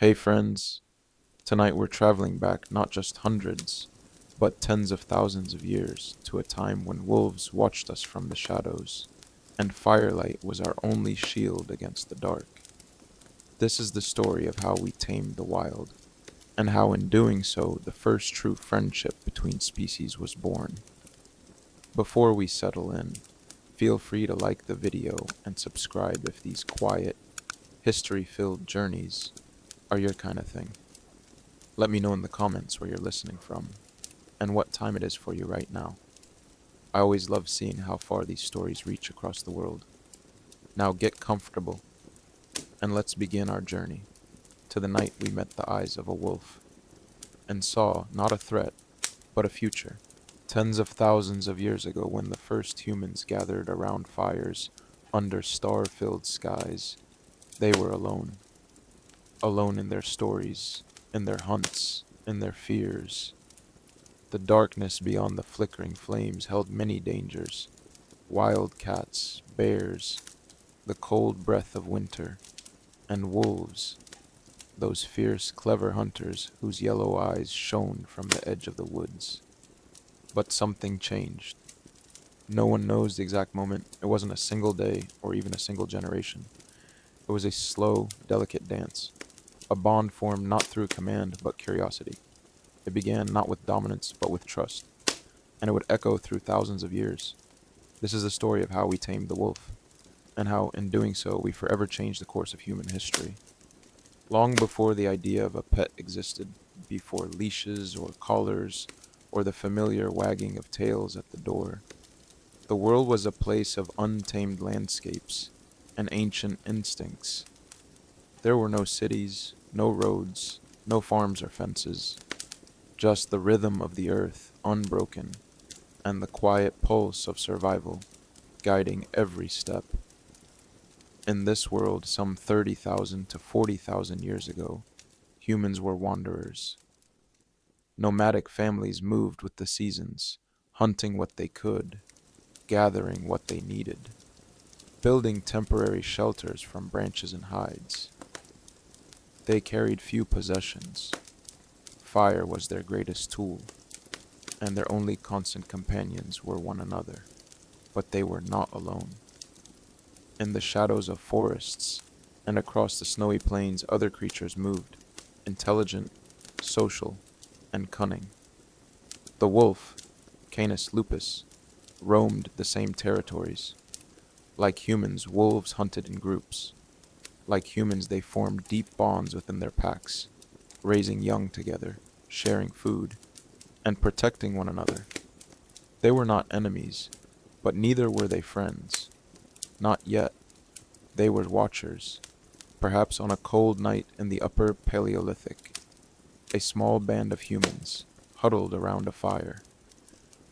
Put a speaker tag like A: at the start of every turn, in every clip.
A: Hey friends, tonight we're traveling back not just hundreds, but tens of thousands of years to a time when wolves watched us from the shadows, and firelight was our only shield against the dark. This is the story of how we tamed the wild, and how in doing so the first true friendship between species was born. Before we settle in, feel free to like the video and subscribe if these quiet, history-filled journeys are your kind of thing. Let me know in the comments where you're listening from, and what time it is for you right now. I always love seeing how far these stories reach across the world. Now get comfortable, and let's begin our journey to the night we met the eyes of a wolf, and saw not a threat, but a future. Tens of thousands of years ago, when the first humans gathered around fires under star-filled skies, they were alone. Alone in their stories, in their hunts, in their fears. The darkness beyond the flickering flames held many dangers: wild cats, bears, the cold breath of winter, and wolves, those fierce, clever hunters whose yellow eyes shone from the edge of the woods. But something changed. No one knows the exact moment. It wasn't a single day or even a single generation. It was a slow, delicate dance, a bond formed not through command but curiosity. It began not with dominance but with trust, and it would echo through thousands of years. This is the story of how we tamed the wolf, and how, in doing so, we forever changed the course of human history. Long before the idea of a pet existed, before leashes or collars, or the familiar wagging of tails at the door, the world was a place of untamed landscapes and ancient instincts. There were no cities, no roads, no farms or fences, just the rhythm of the earth, unbroken, and the quiet pulse of survival, guiding every step. In this world, some 30,000 to 40,000 years ago, humans were wanderers. Nomadic families moved with the seasons, hunting what they could, gathering what they needed, building temporary shelters from branches and hides. They carried few possessions. Fire was their greatest tool, and their only constant companions were one another. But they were not alone. In the shadows of forests and across the snowy plains, other creatures moved, intelligent, social, and cunning. The wolf, Canis lupus, roamed the same territories. Like humans, wolves hunted in groups. Like humans, they formed deep bonds within their packs, raising young together, sharing food, and protecting one another. They were not enemies, but neither were they friends. Not yet. They were watchers, perhaps on a cold night in the Upper Paleolithic. A small band of humans, huddled around a fire.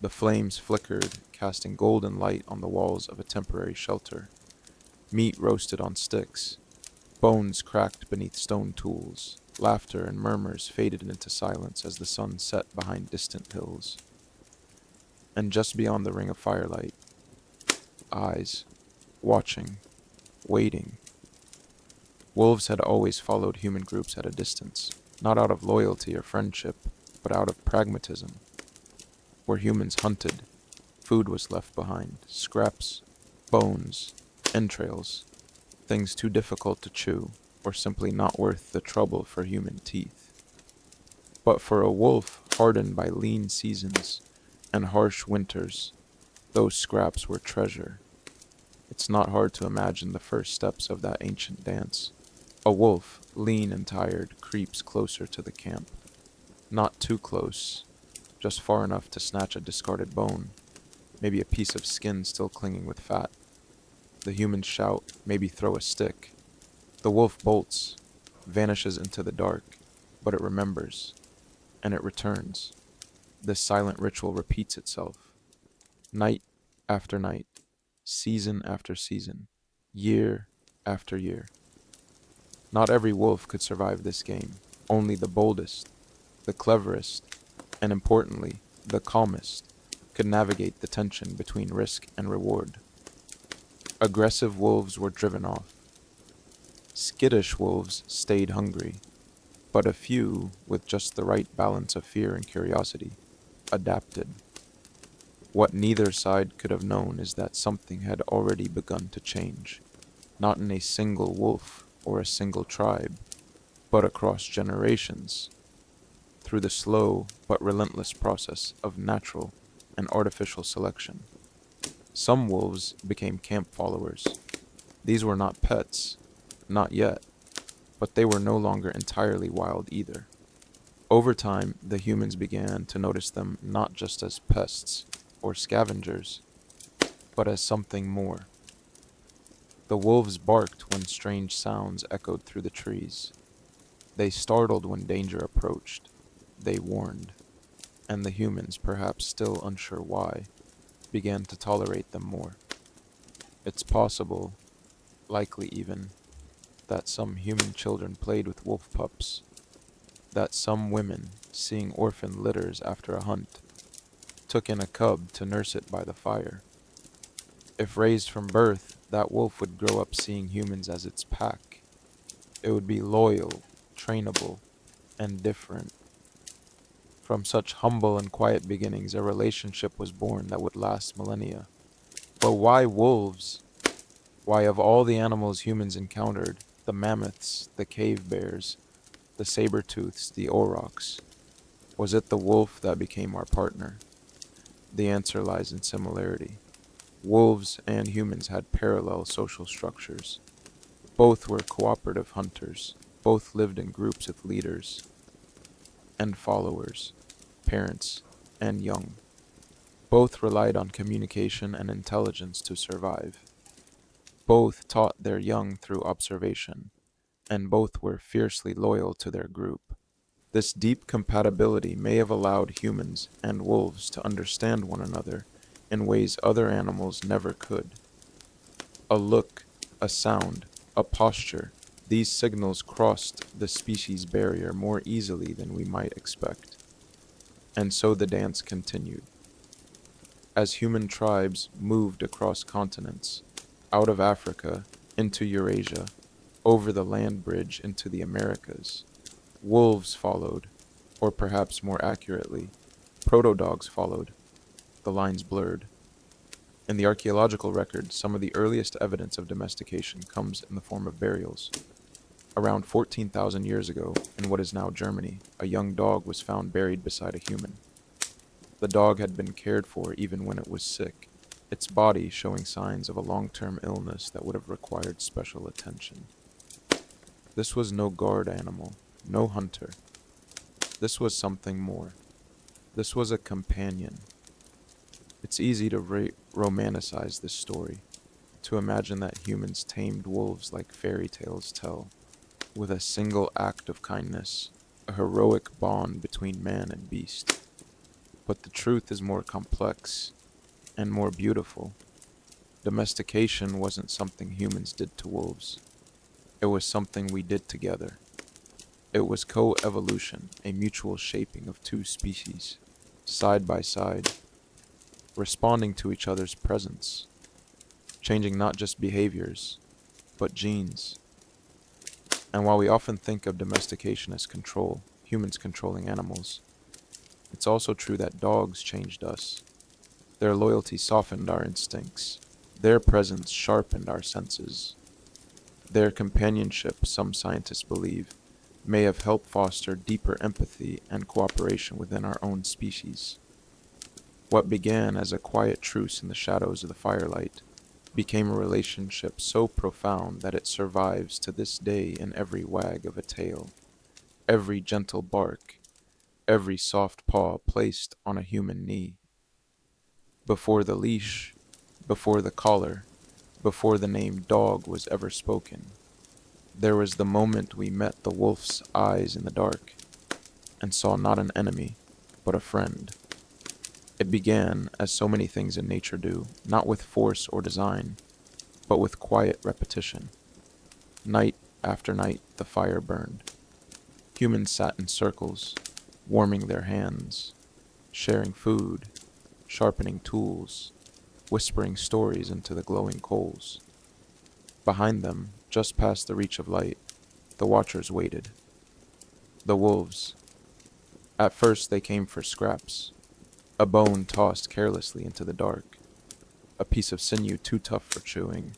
A: The flames flickered, casting golden light on the walls of a temporary shelter. Meat roasted on sticks, bones cracked beneath stone tools. Laughter and murmurs faded into silence as the sun set behind distant hills. And just beyond the ring of firelight, eyes, watching, waiting. Wolves had always followed human groups at a distance, not out of loyalty or friendship, but out of pragmatism. Where humans hunted, food was left behind: scraps, bones, entrails, things too difficult to chew, or simply not worth the trouble for human teeth. But for a wolf hardened by lean seasons and harsh winters, those scraps were treasure. It's not hard to imagine the first steps of that ancient dance. A wolf, lean and tired, creeps closer to the camp. Not too close, just far enough to snatch a discarded bone, maybe a piece of skin still clinging with fat. The humans shout, maybe throw a stick. The wolf bolts, vanishes into the dark, but it remembers, and it returns. This silent ritual repeats itself, night after night, season after season, year after year. Not every wolf could survive this game. Only the boldest, the cleverest, and importantly, the calmest, could navigate the tension between risk and reward. Aggressive wolves were driven off. Skittish wolves stayed hungry, but a few, with just the right balance of fear and curiosity, adapted. What neither side could have known is that something had already begun to change, not in a single wolf or a single tribe, but across generations, through the slow but relentless process of natural and artificial selection. Some wolves became camp followers. These were not pets, not yet, but they were no longer entirely wild either. Over time, the humans began to notice them not just as pests or scavengers, but as something more. The wolves barked when strange sounds echoed through the trees. They startled when danger approached. They warned, and the humans, perhaps still unsure why, began to tolerate them more. It's possible, likely even, that some human children played with wolf pups, that some women, seeing orphan litters after a hunt, took in a cub to nurse it by the fire. If raised from birth, that wolf would grow up seeing humans as its pack. It would be loyal, trainable, and different. From such humble and quiet beginnings, a relationship was born that would last millennia. But why wolves? Why, of all the animals humans encountered, the mammoths, the cave bears, the saber-tooths, the aurochs, was it the wolf that became our partner? The answer lies in similarity. Wolves and humans had parallel social structures. Both were cooperative hunters. Both lived in groups with leaders and followers, parents and young. Both relied on communication and intelligence to survive. Both taught their young through observation, and both were fiercely loyal to their group. This deep compatibility may have allowed humans and wolves to understand one another in ways other animals never could. A look, a sound, a posture, these signals crossed the species barrier more easily than we might expect. And so the dance continued. As human tribes moved across continents, out of Africa into Eurasia, over the land bridge into the Americas, wolves followed, or perhaps more accurately, proto-dogs followed. The lines blurred. In the archaeological record, some of the earliest evidence of domestication comes in the form of burials. Around 14,000 years ago, in what is now Germany, a young dog was found buried beside a human. The dog had been cared for even when it was sick, its body showing signs of a long-term illness that would have required special attention. This was no guard animal, no hunter. This was something more. This was a companion. It's easy to romanticize this story, to imagine that humans tamed wolves like fairy tales tell, with a single act of kindness, a heroic bond between man and beast. But the truth is more complex and more beautiful. Domestication wasn't something humans did to wolves. It was something we did together. It was co-evolution, a mutual shaping of two species, side by side, responding to each other's presence, changing not just behaviors, but genes. And while we often think of domestication as control, humans controlling animals, it's also true that dogs changed us. Their loyalty softened our instincts. Their presence sharpened our senses. Their companionship, some scientists believe, may have helped foster deeper empathy and cooperation within our own species. What began as a quiet truce in the shadows of the firelight became a relationship so profound that it survives to this day in every wag of a tail, every gentle bark, every soft paw placed on a human knee. Before the leash, before the collar, before the name dog was ever spoken, there was the moment we met the wolf's eyes in the dark and saw not an enemy, but a friend. It began, as so many things in nature do, not with force or design, but with quiet repetition. Night after night the fire burned. Humans sat in circles, warming their hands, sharing food, sharpening tools, whispering stories into the glowing coals. Behind them, just past the reach of light, the watchers waited. The wolves. At first they came for scraps, a bone tossed carelessly into the dark, a piece of sinew too tough for chewing,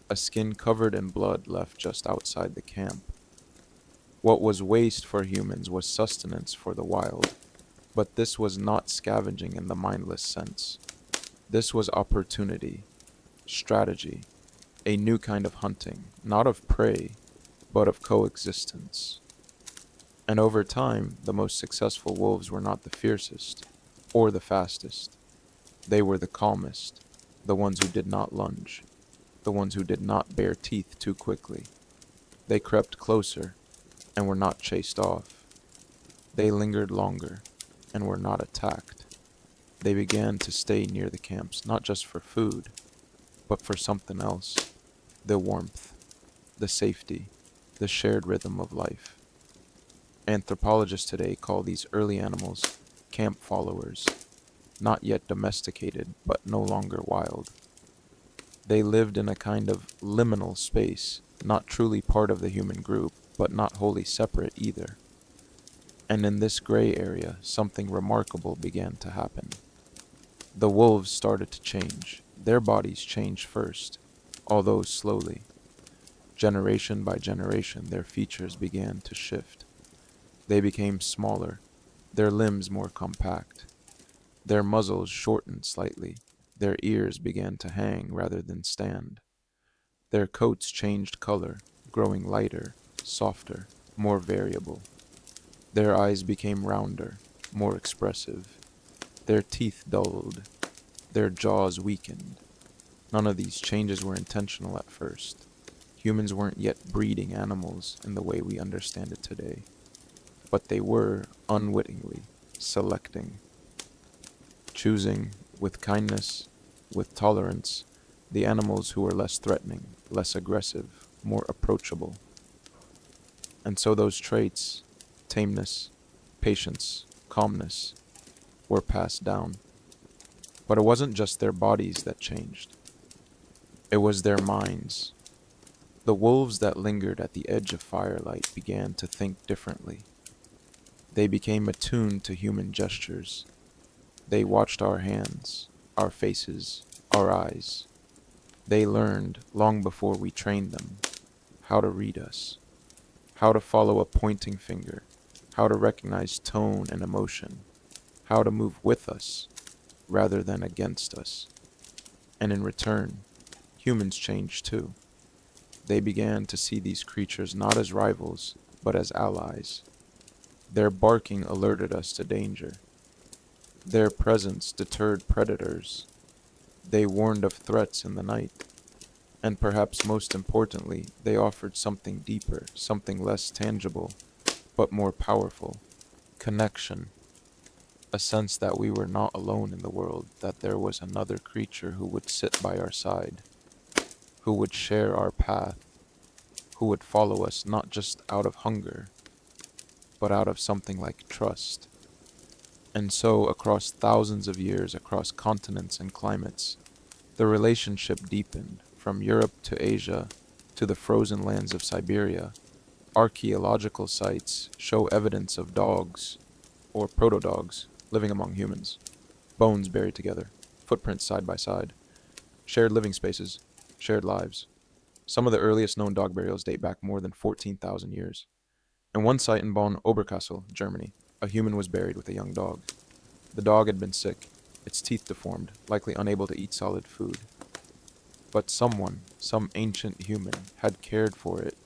A: a skin covered in blood left just outside the camp. What was waste for humans was sustenance for the wild, but this was not scavenging in the mindless sense. This was opportunity, strategy, a new kind of hunting, not of prey, but of coexistence. And over time, the most successful wolves were not the fiercest or the fastest. They were the calmest, the ones who did not lunge, the ones who did not bare teeth too quickly. They crept closer and were not chased off. They lingered longer and were not attacked. They began to stay near the camps, not just for food, but for something else: the warmth, the safety, the shared rhythm of life. Anthropologists today call these early animals camp followers, not yet domesticated, but no longer wild. They lived in a kind of liminal space, not truly part of the human group, but not wholly separate either. And in this gray area, something remarkable began to happen. The wolves started to change. Their bodies changed first, although slowly. Generation by generation, their features began to shift. They became smaller, their limbs more compact. Their muzzles shortened slightly, their ears began to hang rather than stand. Their coats changed color, growing lighter, softer, more variable. Their eyes became rounder, more expressive. Their teeth dulled, their jaws weakened. None of these changes were intentional at first. Humans weren't yet breeding animals in the way we understand it today, but they were, unwittingly, selecting, choosing, with kindness, with tolerance, the animals who were less threatening, less aggressive, more approachable. And so those traits, tameness, patience, calmness, were passed down. But it wasn't just their bodies that changed. It was their minds. The wolves that lingered at the edge of firelight began to think differently. They became attuned to human gestures. They watched our hands, our faces, our eyes. They learned, long before we trained them, how to read us, how to follow a pointing finger, how to recognize tone and emotion, how to move with us rather than against us. And in return, humans changed too. They began to see these creatures not as rivals, but as allies. Their barking alerted us to danger. Their presence deterred predators. They warned of threats in the night. And perhaps most importantly, they offered something deeper, something less tangible, but more powerful: connection. A sense that we were not alone in the world, that there was another creature who would sit by our side, who would share our path, who would follow us not just out of hunger, but out of something like trust. And so, across thousands of years, across continents and climates, the relationship deepened. From Europe to Asia to the frozen lands of Siberia, archaeological sites show evidence of dogs, or proto-dogs, living among humans. Bones buried together, footprints side by side, shared living spaces, shared lives. Some of the earliest known dog burials date back more than 14,000 years. In one site in Bonn-Oberkassel, Germany, a human was buried with a young dog. The dog had been sick, its teeth deformed, likely unable to eat solid food. But someone, some ancient human, had cared for it,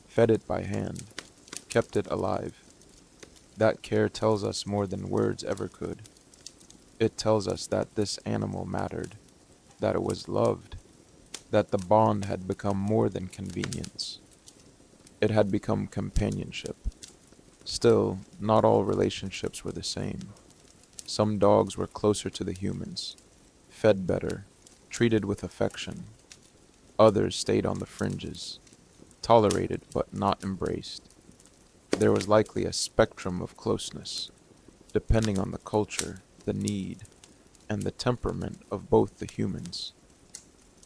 A: fed it by hand, kept it alive. That care tells us more than words ever could. It tells us that this animal mattered, that it was loved, that the bond had become more than convenience. It had become companionship. Still, not all relationships were the same. Some dogs were closer to the humans, fed better, treated with affection. Others stayed on the fringes, tolerated but not embraced. There was likely a spectrum of closeness, depending on the culture, the need, and the temperament of both the humans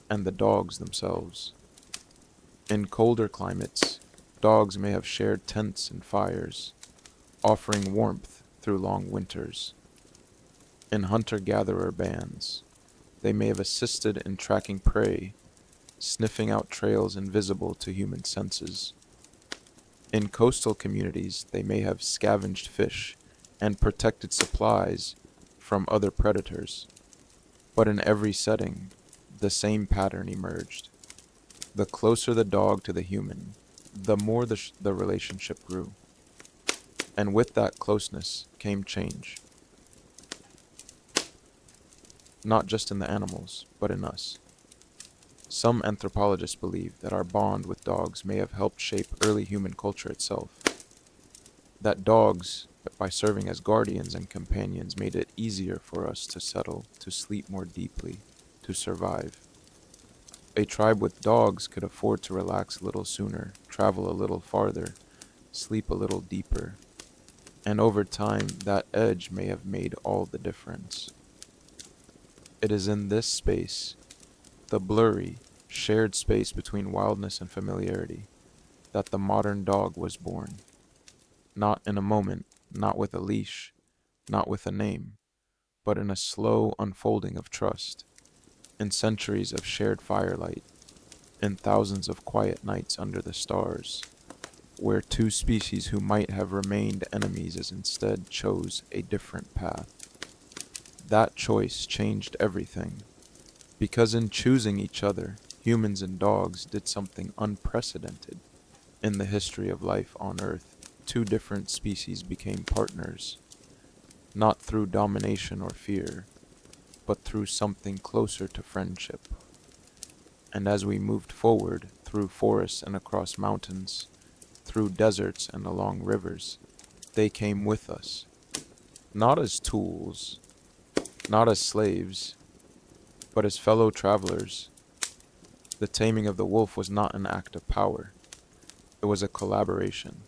A: and the dogs themselves. In colder climates, Dogs may have shared tents and fires, offering warmth through long winters. In hunter-gatherer bands, they may have assisted in tracking prey, sniffing out trails invisible to human senses. In coastal communities, they may have scavenged fish and protected supplies from other predators. But in every setting, the same pattern emerged. The closer the dog to the human, the more the relationship grew. And with that closeness came change, not just in the animals, but in us. Some anthropologists believe that our bond with dogs may have helped shape early human culture itself. That dogs, by serving as guardians and companions, made it easier for us to settle, to sleep more deeply, to survive. A tribe with dogs could afford to relax a little sooner, travel a little farther, sleep a little deeper. And over time, that edge may have made all the difference. It is in this space, the blurry, shared space between wildness and familiarity, that the modern dog was born. Not in a moment, not with a leash, not with a name, but in a slow unfolding of trust, in centuries of shared firelight, in thousands of quiet nights under the stars, where two species who might have remained enemies as instead chose a different path. That choice changed everything, because in choosing each other, humans and dogs did something unprecedented in the history of life on Earth. Two different species became partners, not through domination or fear, but through something closer to friendship. And as we moved forward through forests and across mountains, through deserts and along rivers, they came with us, not as tools, not as slaves, but as fellow travelers. The taming of the wolf was not an act of power. It was a collaboration,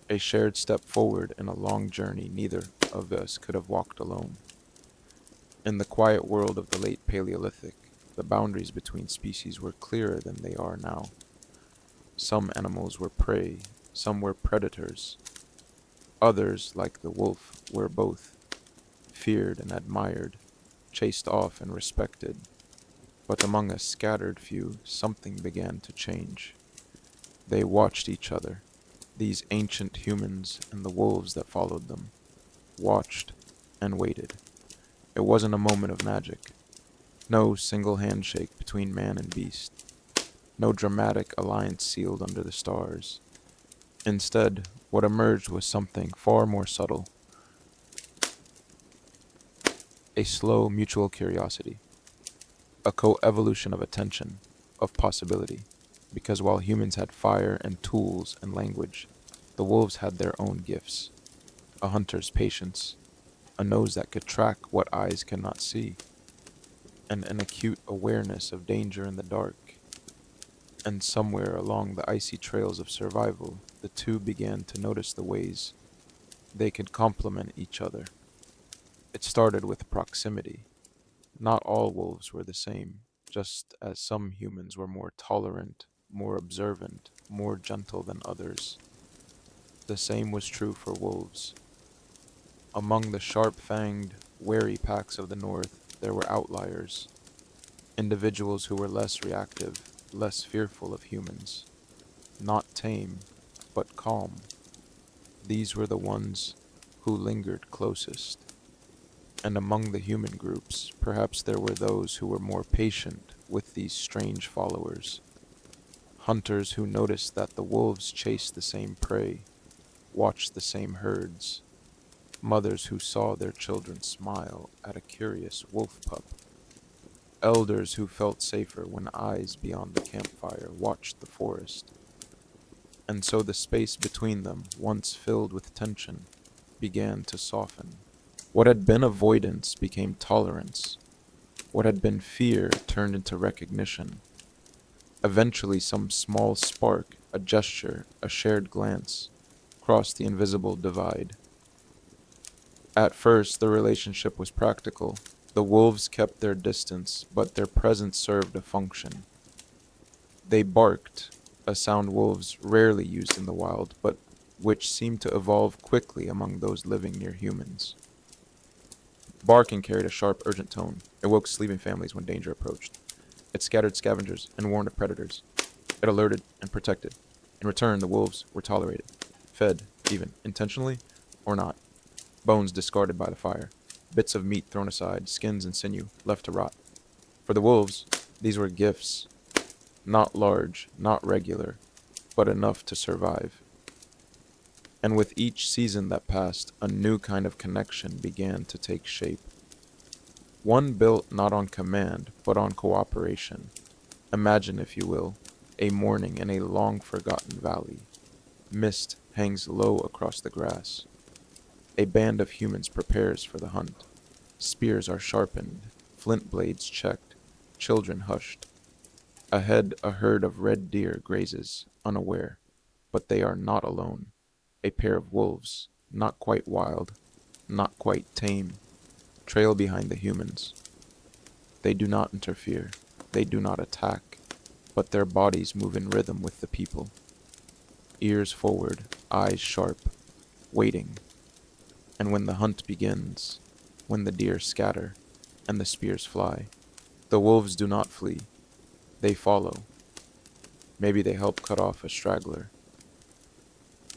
A: a shared step forward in a long journey neither of us could have walked alone. In the quiet world of the late Paleolithic, the boundaries between species were clearer than they are now. Some animals were prey, some were predators. Others, like the wolf, were both, feared and admired, chased off and respected. But among a scattered few, something began to change. They watched each other, these ancient humans and the wolves that followed them, watched and waited. It wasn't a moment of magic. No single handshake between man and beast. No dramatic alliance sealed under the stars. Instead, what emerged was something far more subtle. A slow mutual curiosity. A co-evolution of attention, of possibility. Because while humans had fire and tools and language, the wolves had their own gifts. A hunter's patience, a nose that could track what eyes cannot see, and an acute awareness of danger in the dark. And somewhere along the icy trails of survival, the two began to notice the ways they could complement each other. It started with proximity. Not all wolves were the same, just as some humans were more tolerant, more observant, more gentle than others. The same was true for wolves. Among the sharp-fanged, wary packs of the north, there were outliers, individuals who were less reactive, less fearful of humans, not tame, but calm. These were the ones who lingered closest. And among the human groups, perhaps there were those who were more patient with these strange followers, hunters who noticed that the wolves chased the same prey, watched the same herds, mothers who saw their children smile at a curious wolf pup, elders who felt safer when eyes beyond the campfire watched the forest. And so the space between them, once filled with tension, began to soften. What had been avoidance became tolerance. What had been fear turned into recognition. Eventually, some small spark, a gesture, a shared glance, crossed the invisible divide. At first, the relationship was practical. The wolves kept their distance, but their presence served a function. They barked, a sound wolves rarely used in the wild, but which seemed to evolve quickly among those living near humans. Barking carried a sharp, urgent tone. It woke sleeping families when danger approached. It scattered scavengers and warned of predators. It alerted and protected. In return, the wolves were tolerated, fed, even, intentionally or not. Bones discarded by the fire, bits of meat thrown aside, skins and sinew left to rot. For the wolves, these were gifts, not large, not regular, but enough to survive. And with each season that passed, a new kind of connection began to take shape. One built not on command, but on cooperation. Imagine, if you will, a morning in a long forgotten valley. Mist hangs low across the grass. A band of humans prepares for the hunt. Spears are sharpened, flint blades checked, children hushed. Ahead, a herd of red deer grazes, unaware. But they are not alone. A pair of wolves, not quite wild, not quite tame, trail behind the humans. They do not interfere. They do not attack. But their bodies move in rhythm with the people. Ears forward, eyes sharp, waiting. And when the hunt begins, when the deer scatter, and the spears fly, the wolves do not flee. They follow. Maybe they help cut off a straggler.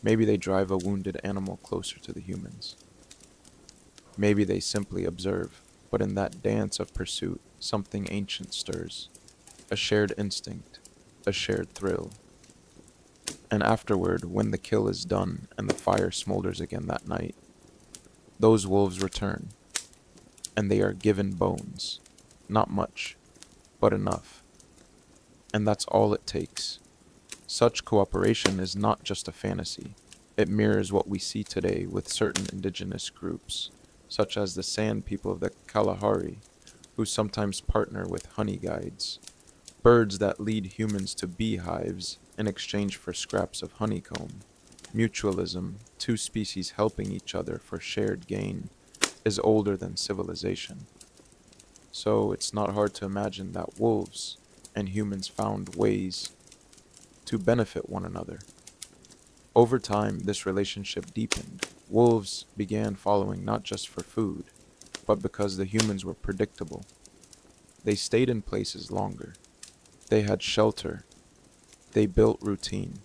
A: Maybe they drive a wounded animal closer to the humans. Maybe they simply observe, but in that dance of pursuit, something ancient stirs. A shared instinct, a shared thrill. And afterward, when the kill is done and the fire smolders again that night, those wolves return, and they are given bones. Not much, but enough. And that's all it takes. Such cooperation is not just a fantasy. It mirrors what we see today with certain indigenous groups, such as the Sand people of the Kalahari, who sometimes partner with honey guides, birds that lead humans to beehives in exchange for scraps of honeycomb. Mutualism, two species helping each other for shared gain, is older than civilization. So it's not hard to imagine that wolves and humans found ways to benefit one another. Over time, this relationship deepened. Wolves began following not just for food, but because the humans were predictable. They stayed in places longer. They had shelter. They built routine.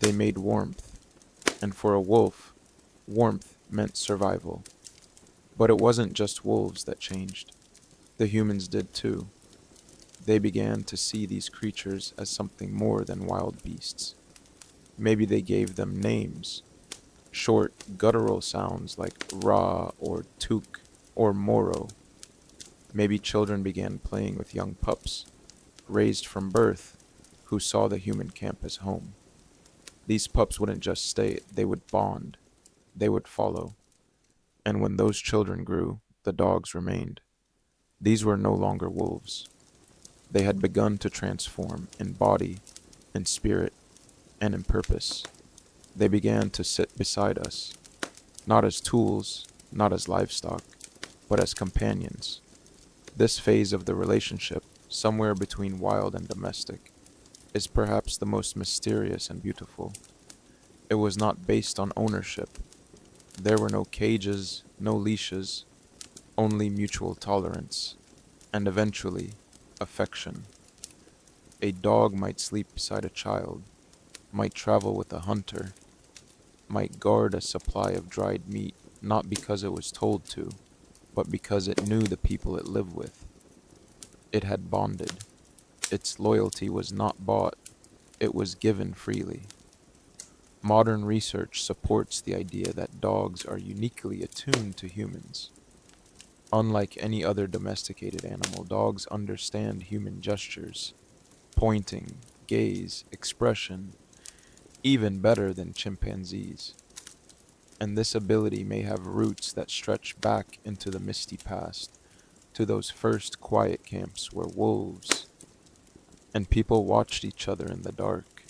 A: They made warmth. And for a wolf, warmth meant survival. But it wasn't just wolves that changed. The humans did too. They began to see these creatures as something more than wild beasts. Maybe they gave them names, short, guttural sounds like Ra or Tuk or Moro. Maybe children began playing with young pups, raised from birth, who saw the human camp as home. These pups wouldn't just stay, they would bond, they would follow. And when those children grew, the dogs remained. These were no longer wolves. They had begun to transform in body, in spirit, and in purpose. They began to sit beside us, not as tools, not as livestock, but as companions. This phase of the relationship, somewhere between wild and domestic, is perhaps the most mysterious and beautiful. It was not based on ownership. There were no cages, no leashes, only mutual tolerance, and eventually, affection. A dog might sleep beside a child, might travel with a hunter, might guard a supply of dried meat, not because it was told to, but because it knew the people it lived with. It had bonded. Its loyalty was not bought, it was given freely. Modern research supports the idea that dogs are uniquely attuned to humans. Unlike any other domesticated animal, dogs understand human gestures, pointing, gaze, expression, even better than chimpanzees. And this ability may have roots that stretch back into the misty past, to those first quiet camps where wolves and people watched each other in the dark.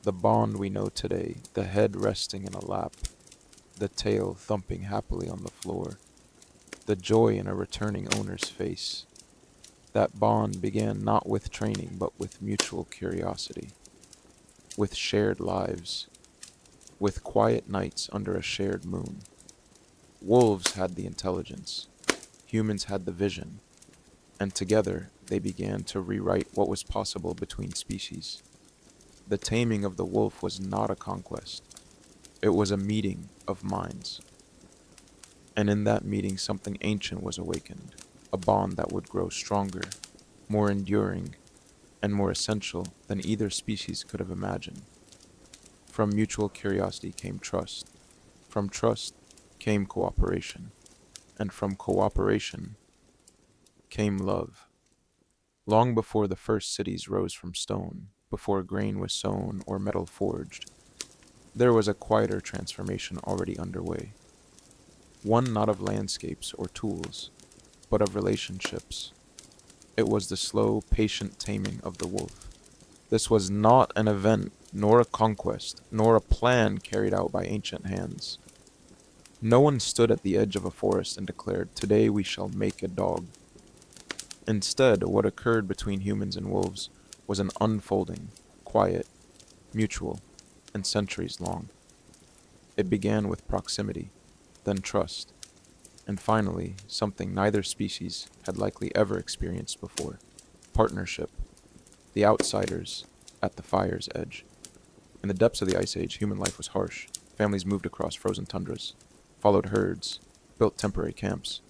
A: The bond we know today, the head resting in a lap, the tail thumping happily on the floor, the joy in a returning owner's face. That bond began not with training, but with mutual curiosity. with shared lives, with quiet nights under a shared moon. Wolves had the intelligence, humans had the vision, and together they began to rewrite what was possible between species. The taming of the wolf was not a conquest, it was a meeting of minds. And in that meeting, something ancient was awakened, a bond that would grow stronger, more enduring, and more essential than either species could have imagined. From mutual curiosity came trust. From trust came cooperation. And from cooperation came love. Long before the first cities rose from stone, before grain was sown or metal forged, there was a quieter transformation already underway. One not of landscapes or tools, but of relationships. It was the slow, patient taming of the wolf. This was not an event, nor a conquest, nor a plan carried out by ancient hands. No one stood at the edge of a forest and declared, "Today we shall make a dog." Instead, what occurred between humans and wolves was an unfolding, quiet, mutual, and centuries long. It began with proximity, then trust, and finally, something neither species had likely ever experienced before: partnership. The outsiders at the fire's edge. In the depths of the Ice Age, human life was harsh. Families moved across frozen tundras, followed herds, built temporary camps.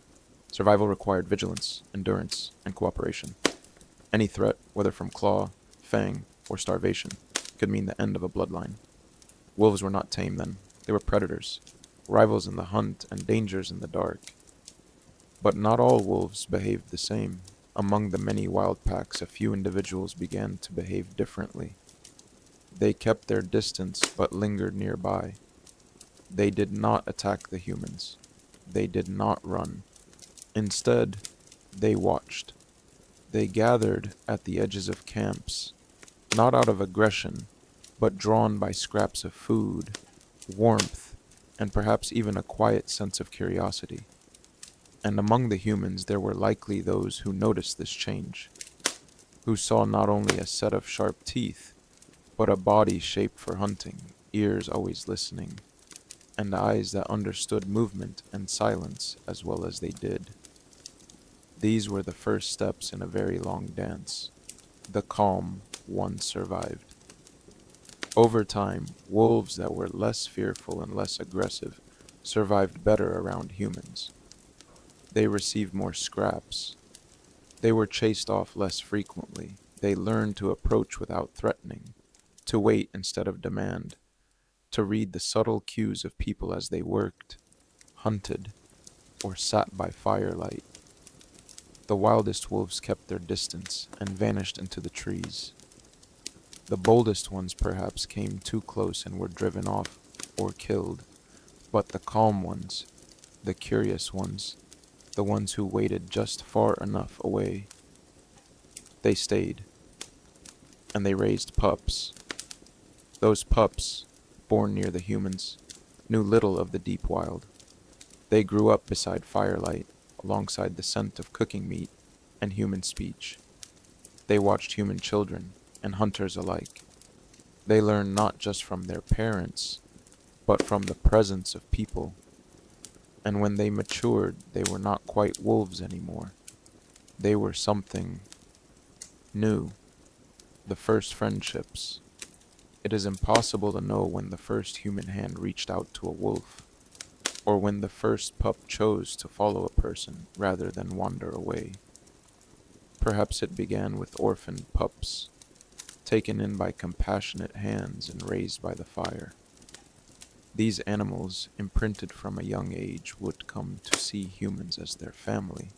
A: Survival required vigilance, endurance, and cooperation. Any threat, whether from claw, fang, or starvation, could mean the end of a bloodline. Wolves were not tame then. They were predators, rivals in the hunt and dangers in the dark. But not all wolves behaved the same. Among the many wild packs, a few individuals began to behave differently. They kept their distance but lingered nearby. They did not attack the humans. They did not run. Instead, they watched. They gathered at the edges of camps, not out of aggression, but drawn by scraps of food, warmth, and perhaps even a quiet sense of curiosity. And among the humans there were likely those who noticed this change, who saw not only a set of sharp teeth, but a body shaped for hunting, ears always listening, and eyes that understood movement and silence as well as they did. These were the first steps in a very long dance. The calm one survived. Over time, wolves that were less fearful and less aggressive survived better around humans. They received more scraps. They were chased off less frequently. They learned to approach without threatening, to wait instead of demand, to read the subtle cues of people as they worked, hunted, or sat by firelight. The wildest wolves kept their distance and vanished into the trees. The boldest ones perhaps came too close and were driven off or killed, but the calm ones, the curious ones, the ones who waited just far enough away, they stayed, and they raised pups. Those pups, born near the humans, knew little of the deep wild. They grew up beside firelight, alongside the scent of cooking meat and human speech. They watched human children and hunters alike. They learned not just from their parents, but from the presence of people. And when they matured, they were not quite wolves anymore. They were something new, the first friendships. It is impossible to know when the first human hand reached out to a wolf, or when the first pup chose to follow a person rather than wander away. Perhaps it began with orphaned pups, taken in by compassionate hands and raised by the fire. These animals, imprinted from a young age, would come to see humans as their family,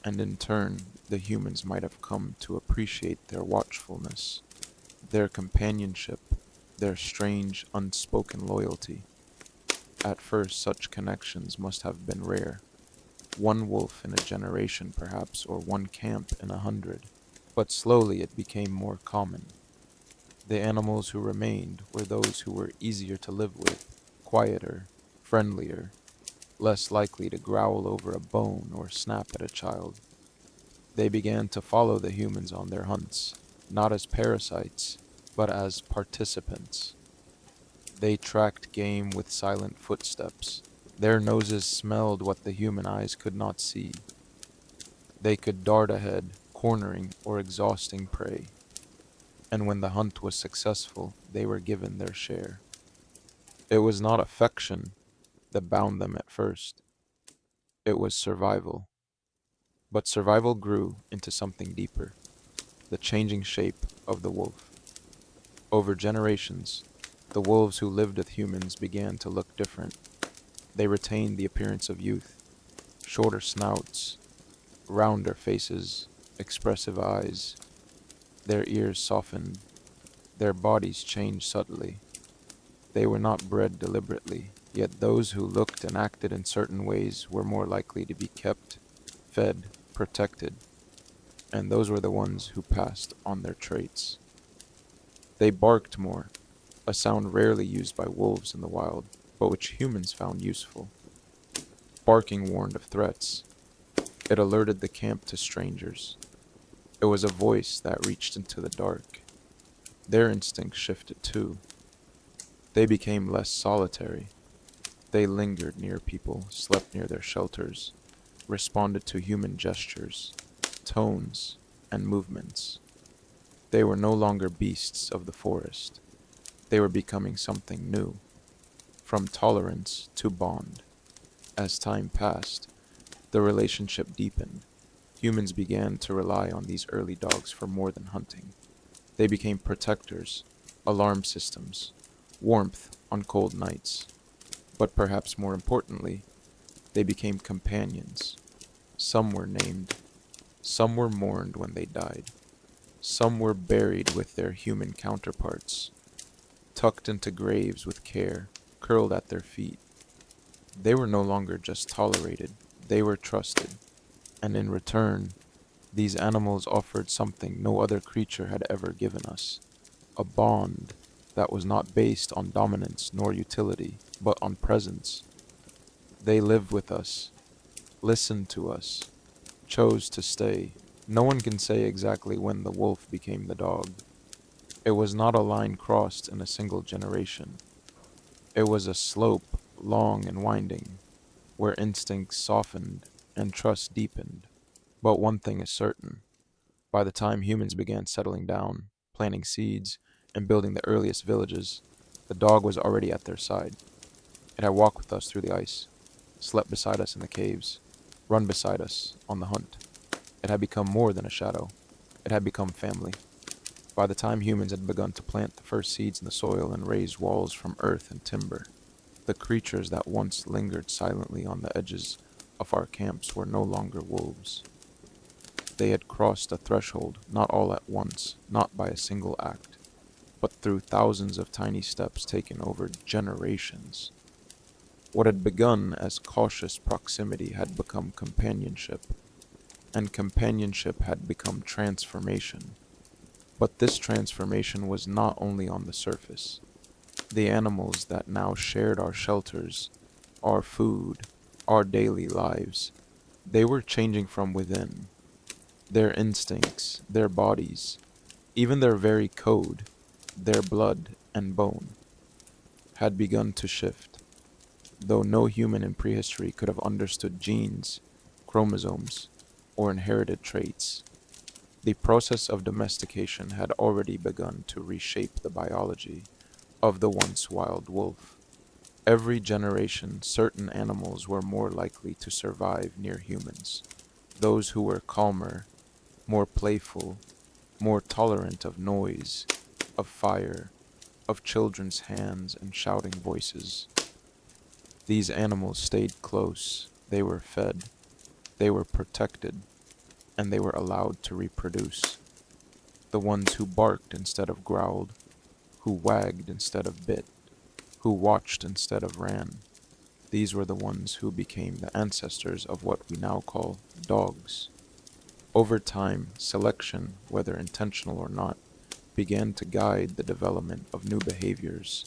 A: and in turn, the humans might have come to appreciate their watchfulness, their companionship, their strange, unspoken loyalty. At first, such connections must have been rare. One wolf in a generation, perhaps, or one camp in 100. But slowly it became more common. The animals who remained were those who were easier to live with, quieter, friendlier, less likely to growl over a bone or snap at a child. They began to follow the humans on their hunts, not as parasites, but as participants. They tracked game with silent footsteps. Their noses smelled what the human eyes could not see. They could dart ahead, cornering or exhausting prey, and when the hunt was successful, they were given their share. It was not affection that bound them at first, it was survival. But survival grew into something deeper, the changing shape of the wolf. Over generations, the wolves who lived with humans began to look different. They retained the appearance of youth, shorter snouts, rounder faces, expressive eyes. Their ears softened, their bodies changed subtly. They were not bred deliberately, yet those who looked and acted in certain ways were more likely to be kept, fed, protected, and those were the ones who passed on their traits. They barked more, a sound rarely used by wolves in the wild, but which humans found useful. Barking warned of threats. It alerted the camp to strangers. It was a voice that reached into the dark. Their instincts shifted too. They became less solitary. They lingered near people, slept near their shelters, responded to human gestures, tones, and movements. They were no longer beasts of the forest. They were becoming something new, from tolerance to bond. As time passed, the relationship deepened. Humans began to rely on these early dogs for more than hunting. They became protectors, alarm systems, warmth on cold nights. But perhaps more importantly, they became companions. Some were named, some were mourned when they died, some were buried with their human counterparts, tucked into graves with care, curled at their feet. They were no longer just tolerated, they were trusted, and in return, these animals offered something no other creature had ever given us, a bond that was not based on dominance nor utility, but on presence. They lived with us, listened to us, chose to stay. No one can say exactly when the wolf became the dog. It was not a line crossed in a single generation. It was a slope, long and winding, where instincts softened and trust deepened. But one thing is certain. By the time humans began settling down, planting seeds, and building the earliest villages, the dog was already at their side. It had walked with us through the ice, slept beside us in the caves, run beside us on the hunt. It had become more than a shadow. It had become family. By the time humans had begun to plant the first seeds in the soil and raise walls from earth and timber, the creatures that once lingered silently on the edges of our camps were no longer wolves. They had crossed a threshold, not all at once, not by a single act, but through thousands of tiny steps taken over generations. What had begun as cautious proximity had become companionship, and companionship had become transformation. But this transformation was not only on the surface. The animals that now shared our shelters, our food, our daily lives, they were changing from within. Their instincts, their bodies, even their very code, their blood and bone, had begun to shift, though no human in prehistory could have understood genes, chromosomes, or inherited traits. The process of domestication had already begun to reshape the biology of the once wild wolf. Every generation, certain animals were more likely to survive near humans. Those who were calmer, more playful, more tolerant of noise, of fire, of children's hands and shouting voices. These animals stayed close, they were fed, they were protected, and they were allowed to reproduce. The ones who barked instead of growled, who wagged instead of bit, who watched instead of ran. These were the ones who became the ancestors of what we now call dogs. Over time, selection, whether intentional or not, began to guide the development of new behaviors,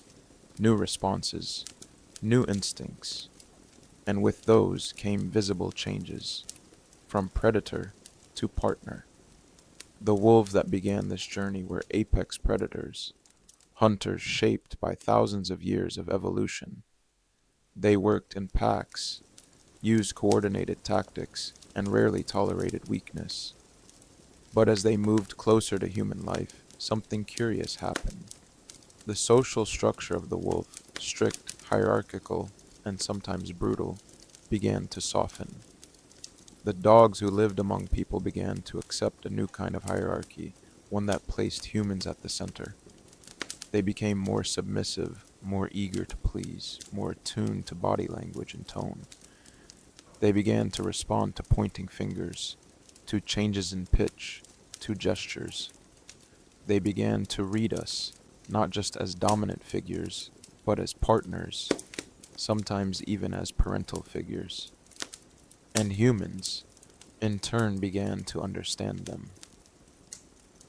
A: new responses, new instincts, and with those came visible changes, from predator to partner. The wolves that began this journey were apex predators, hunters shaped by thousands of years of evolution. They worked in packs, used coordinated tactics, and rarely tolerated weakness. But as they moved closer to human life, something curious happened. The social structure of the wolf, strict, hierarchical, and sometimes brutal, began to soften. The dogs who lived among people began to accept a new kind of hierarchy, one that placed humans at the center. They became more submissive, more eager to please, more attuned to body language and tone. They began to respond to pointing fingers, to changes in pitch, to gestures. They began to read us, not just as dominant figures, but as partners, sometimes even as parental figures. And humans, in turn, began to understand them.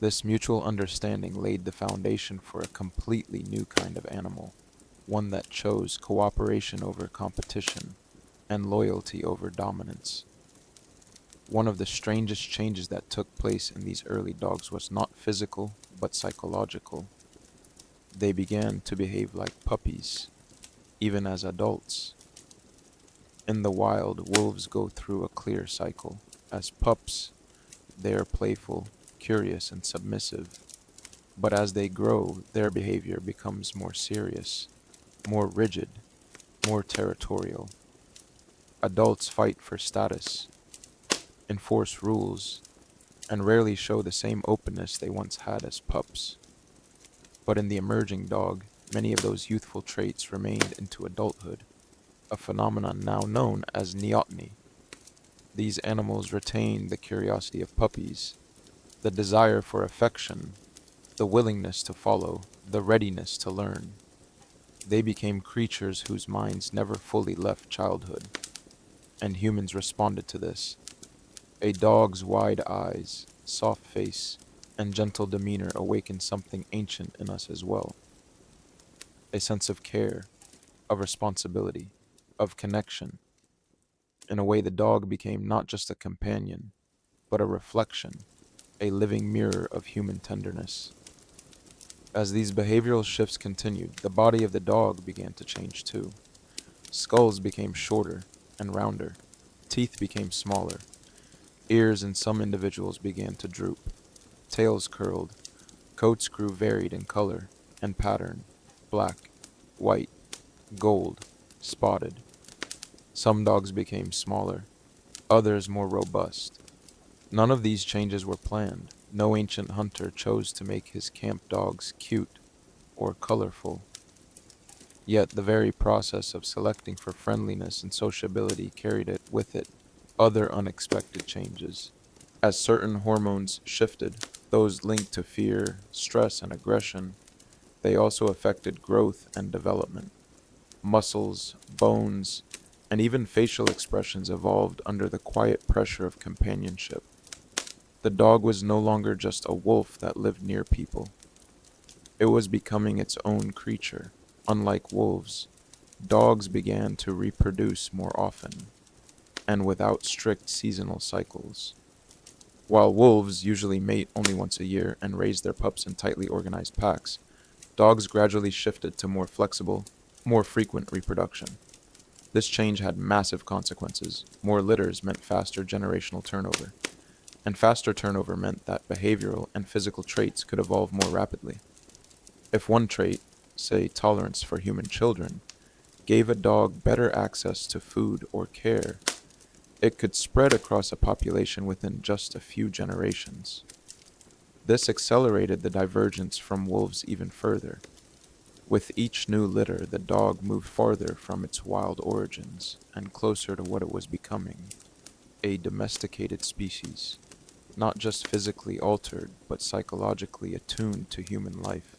A: This mutual understanding laid the foundation for a completely new kind of animal, one that chose cooperation over competition and loyalty over dominance. One of the strangest changes that took place in these early dogs was not physical, but psychological. They began to behave like puppies, even as adults. In the wild, wolves go through a clear cycle. As pups, they are playful, curious, and submissive. But as they grow, their behavior becomes more serious, more rigid, more territorial. Adults fight for status, enforce rules, and rarely show the same openness they once had as pups. But in the emerging dog, many of those youthful traits remained into adulthood, a phenomenon now known as neoteny. These animals retain the curiosity of puppies, the desire for affection, the willingness to follow, the readiness to learn. They became creatures whose minds never fully left childhood, and humans responded to this. A dog's wide eyes, soft face, and gentle demeanor awakened something ancient in us as well. A sense of care, of responsibility, of connection. In a way, the dog became not just a companion, but a reflection, a living mirror of human tenderness. As these behavioral shifts continued, the body of the dog began to change too. Skulls became shorter and rounder, teeth became smaller, ears in some individuals began to droop, tails curled, coats grew varied in color and pattern, black, white, gold, spotted. Some dogs became smaller, others more robust. None of these changes were planned. No ancient hunter chose to make his camp dogs cute or colorful. Yet the very process of selecting for friendliness and sociability carried it with it other unexpected changes. As certain hormones shifted, those linked to fear, stress, and aggression, they also affected growth and development. Muscles, bones, and even facial expressions evolved under the quiet pressure of companionship. The dog was no longer just a wolf that lived near people. It was becoming its own creature. Unlike wolves, dogs began to reproduce more often, and without strict seasonal cycles. While wolves usually mate only once a year and raise their pups in tightly organized packs, dogs gradually shifted to more flexible, more frequent reproduction. This change had massive consequences. More litters meant faster generational turnover, and faster turnover meant that behavioral and physical traits could evolve more rapidly. If one trait, say tolerance for human children, gave a dog better access to food or care, it could spread across a population within just a few generations. This accelerated the divergence from wolves even further. With each new litter, the dog moved farther from its wild origins and closer to what it was becoming, a domesticated species, not just physically altered, but psychologically attuned to human life.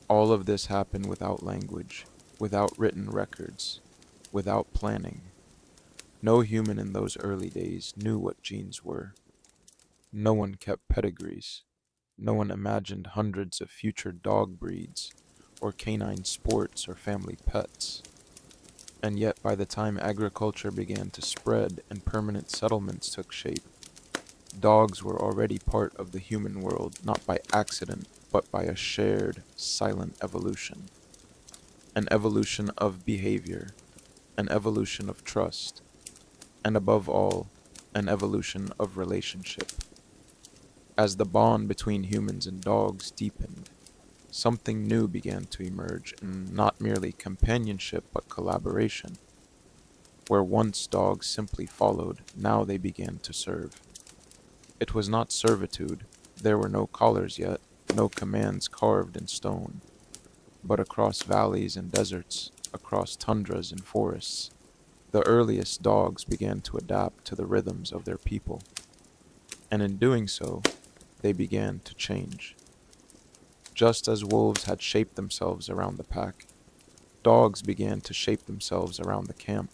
A: All of this happened without language, without written records, without planning. No human in those early days knew what genes were. No one kept pedigrees. No one imagined hundreds of future dog breeds, or canine sports, or family pets. And yet, by the time agriculture began to spread and permanent settlements took shape, Dogs were already part of the human world, not by accident, but by a shared, silent evolution. An evolution of behavior, an evolution of trust, and above all, an evolution of relationship. As the bond between humans and dogs deepened, something new began to emerge in not merely companionship but collaboration. Where once dogs simply followed, now they began to serve. It was not servitude, there were no collars yet, no commands carved in stone, but across valleys and deserts, across tundras and forests, the earliest dogs began to adapt to the rhythms of their people, and in doing so, they began to change. Just as wolves had shaped themselves around the pack, dogs began to shape themselves around the camp.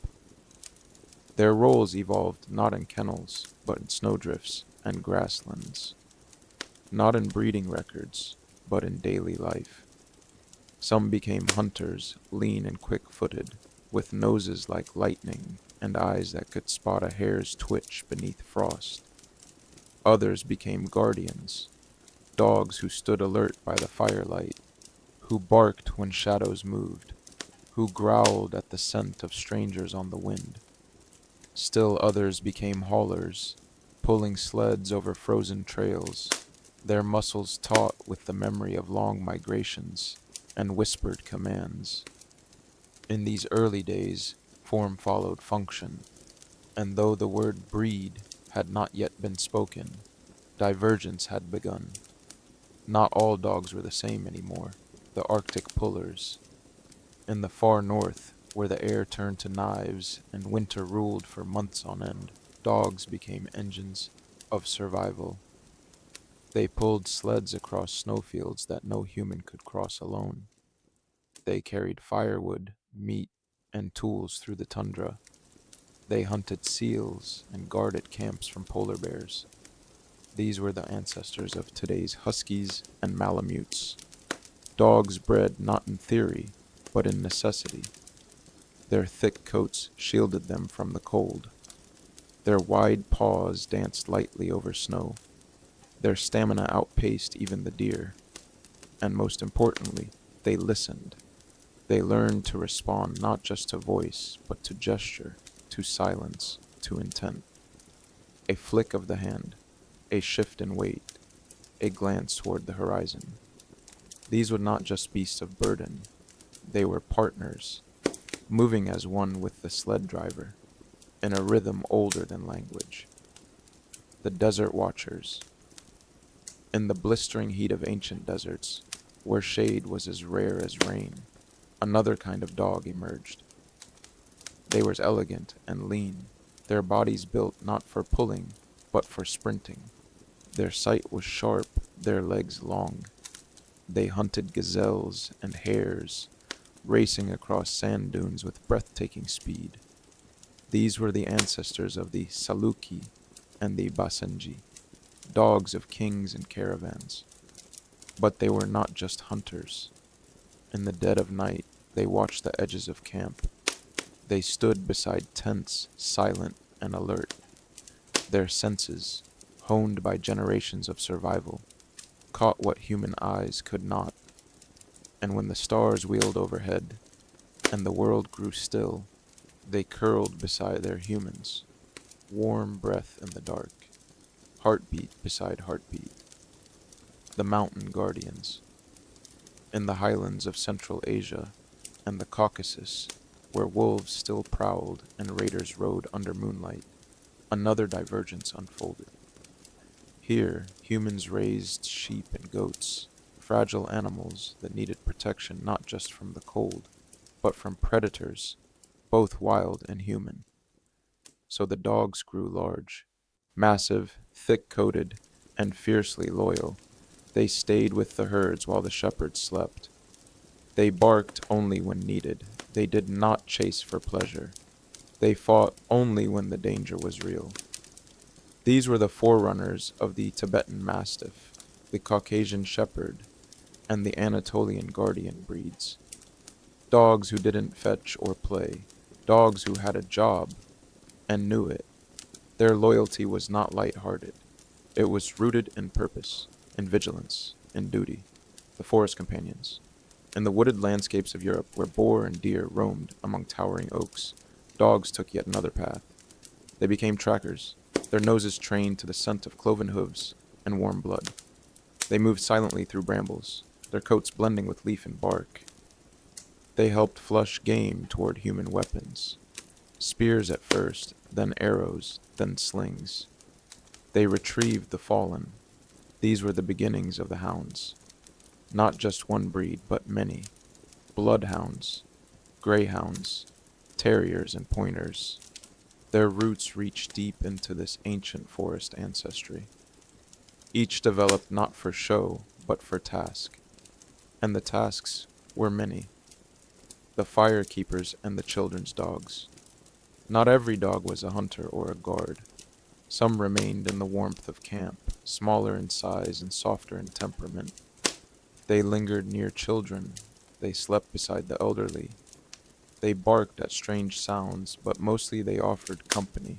A: Their roles evolved not in kennels, but in snowdrifts and grasslands, not in breeding records, but in daily life. Some became hunters, lean and quick-footed, with noses like lightning and eyes that could spot a hair's twitch beneath frost. Others became guardians, dogs who stood alert by the firelight, who barked when shadows moved, who growled at the scent of strangers on the wind. Still others became haulers, pulling sleds over frozen trails, their muscles taut with the memory of long migrations and whispered commands. In these early days, form followed function, and though the word breed had not yet been spoken, divergence had begun. Not all dogs were the same anymore, the Arctic pullers. In the far north, where the air turned to knives and winter ruled for months on end, dogs became engines of survival. They pulled sleds across snowfields that no human could cross alone. They carried firewood, meat, and tools through the tundra. They hunted seals and guarded camps from polar bears. These were the ancestors of today's huskies and malamutes. Dogs bred not in theory, but in necessity. Their thick coats shielded them from the cold. Their wide paws danced lightly over snow. Their stamina outpaced even the deer. And most importantly, they listened. They learned to respond not just to voice, but to gesture, to silence, to intent. A flick of the hand, a shift in weight, a glance toward the horizon. These were not just beasts of burden. They were partners, moving as one with the sled driver, in a rhythm older than language. The desert watchers. In the blistering heat of ancient deserts, where shade was as rare as rain, another kind of dog emerged. They were elegant and lean, their bodies built not for pulling, but for sprinting. Their sight was sharp, their legs long. They hunted gazelles and hares, racing across sand dunes with breathtaking speed. These were the ancestors of the Saluki and the Basenji, dogs of kings and caravans. But they were not just hunters. In the dead of night, they watched the edges of camp. They stood beside tents, silent and alert. Their senses, honed by generations of survival, caught what human eyes could not. And when the stars wheeled overhead, and the world grew still, they curled beside their humans, warm breath in the dark, heartbeat beside heartbeat. The mountain guardians. In the highlands of Central Asia and the Caucasus, where wolves still prowled and raiders rode under moonlight, another divergence unfolded. Here, humans raised sheep and goats, fragile animals that needed protection not just from the cold, but from predators, both wild and human. So the dogs grew large, massive, thick-coated, and fiercely loyal. They stayed with the herds while the shepherds slept. They barked only when needed. They did not chase for pleasure. They fought only when the danger was real. These were the forerunners of the Tibetan Mastiff, the Caucasian Shepherd, and the Anatolian Guardian breeds. Dogs who didn't fetch or play, dogs who had a job and knew it. Their loyalty was not light-hearted. It was rooted in purpose, in vigilance, in duty. The forest companions. In the wooded landscapes of Europe, where boar and deer roamed among towering oaks, dogs took yet another path. They became trackers, their noses trained to the scent of cloven hooves and warm blood. They moved silently through brambles, their coats blending with leaf and bark. They helped flush game toward human weapons. Spears at first, then arrows, then slings. They retrieved the fallen. These were the beginnings of the hounds. Not just one breed, but many. Bloodhounds, greyhounds, terriers, and pointers. Their roots reach deep into this ancient forest ancestry. Each developed not for show, but for task. And the tasks were many. The fire keepers and the children's dogs. Not every dog was a hunter or a guard. Some remained in the warmth of camp, smaller in size and softer in temperament. They lingered near children. They slept beside the elderly. They barked at strange sounds, but mostly they offered company.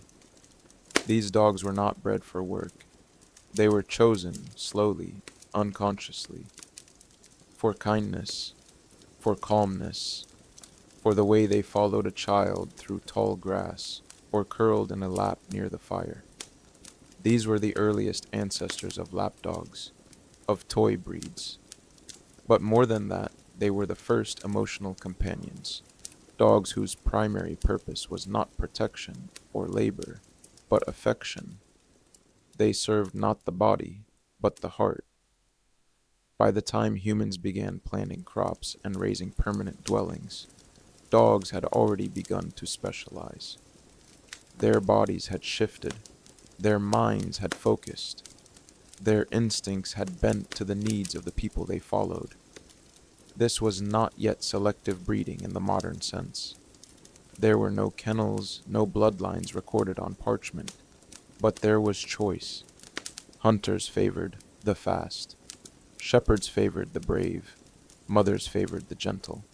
A: These dogs were not bred for work. They were chosen, slowly, unconsciously, for kindness, for calmness, for the way they followed a child through tall grass, or curled in a lap near the fire. These were the earliest ancestors of lapdogs, of toy breeds. But more than that, they were the first emotional companions, dogs whose primary purpose was not protection or labor, but affection. They served not the body, but the heart. By the time humans began planting crops and raising permanent dwellings, dogs had already begun to specialize. Their bodies had shifted, their minds had focused, their instincts had bent to the needs of the people they followed. This was not yet selective breeding in the modern sense. There were no kennels, no bloodlines recorded on parchment, but there was choice. Hunters favored the fast, shepherds favored the brave, mothers favored the gentle,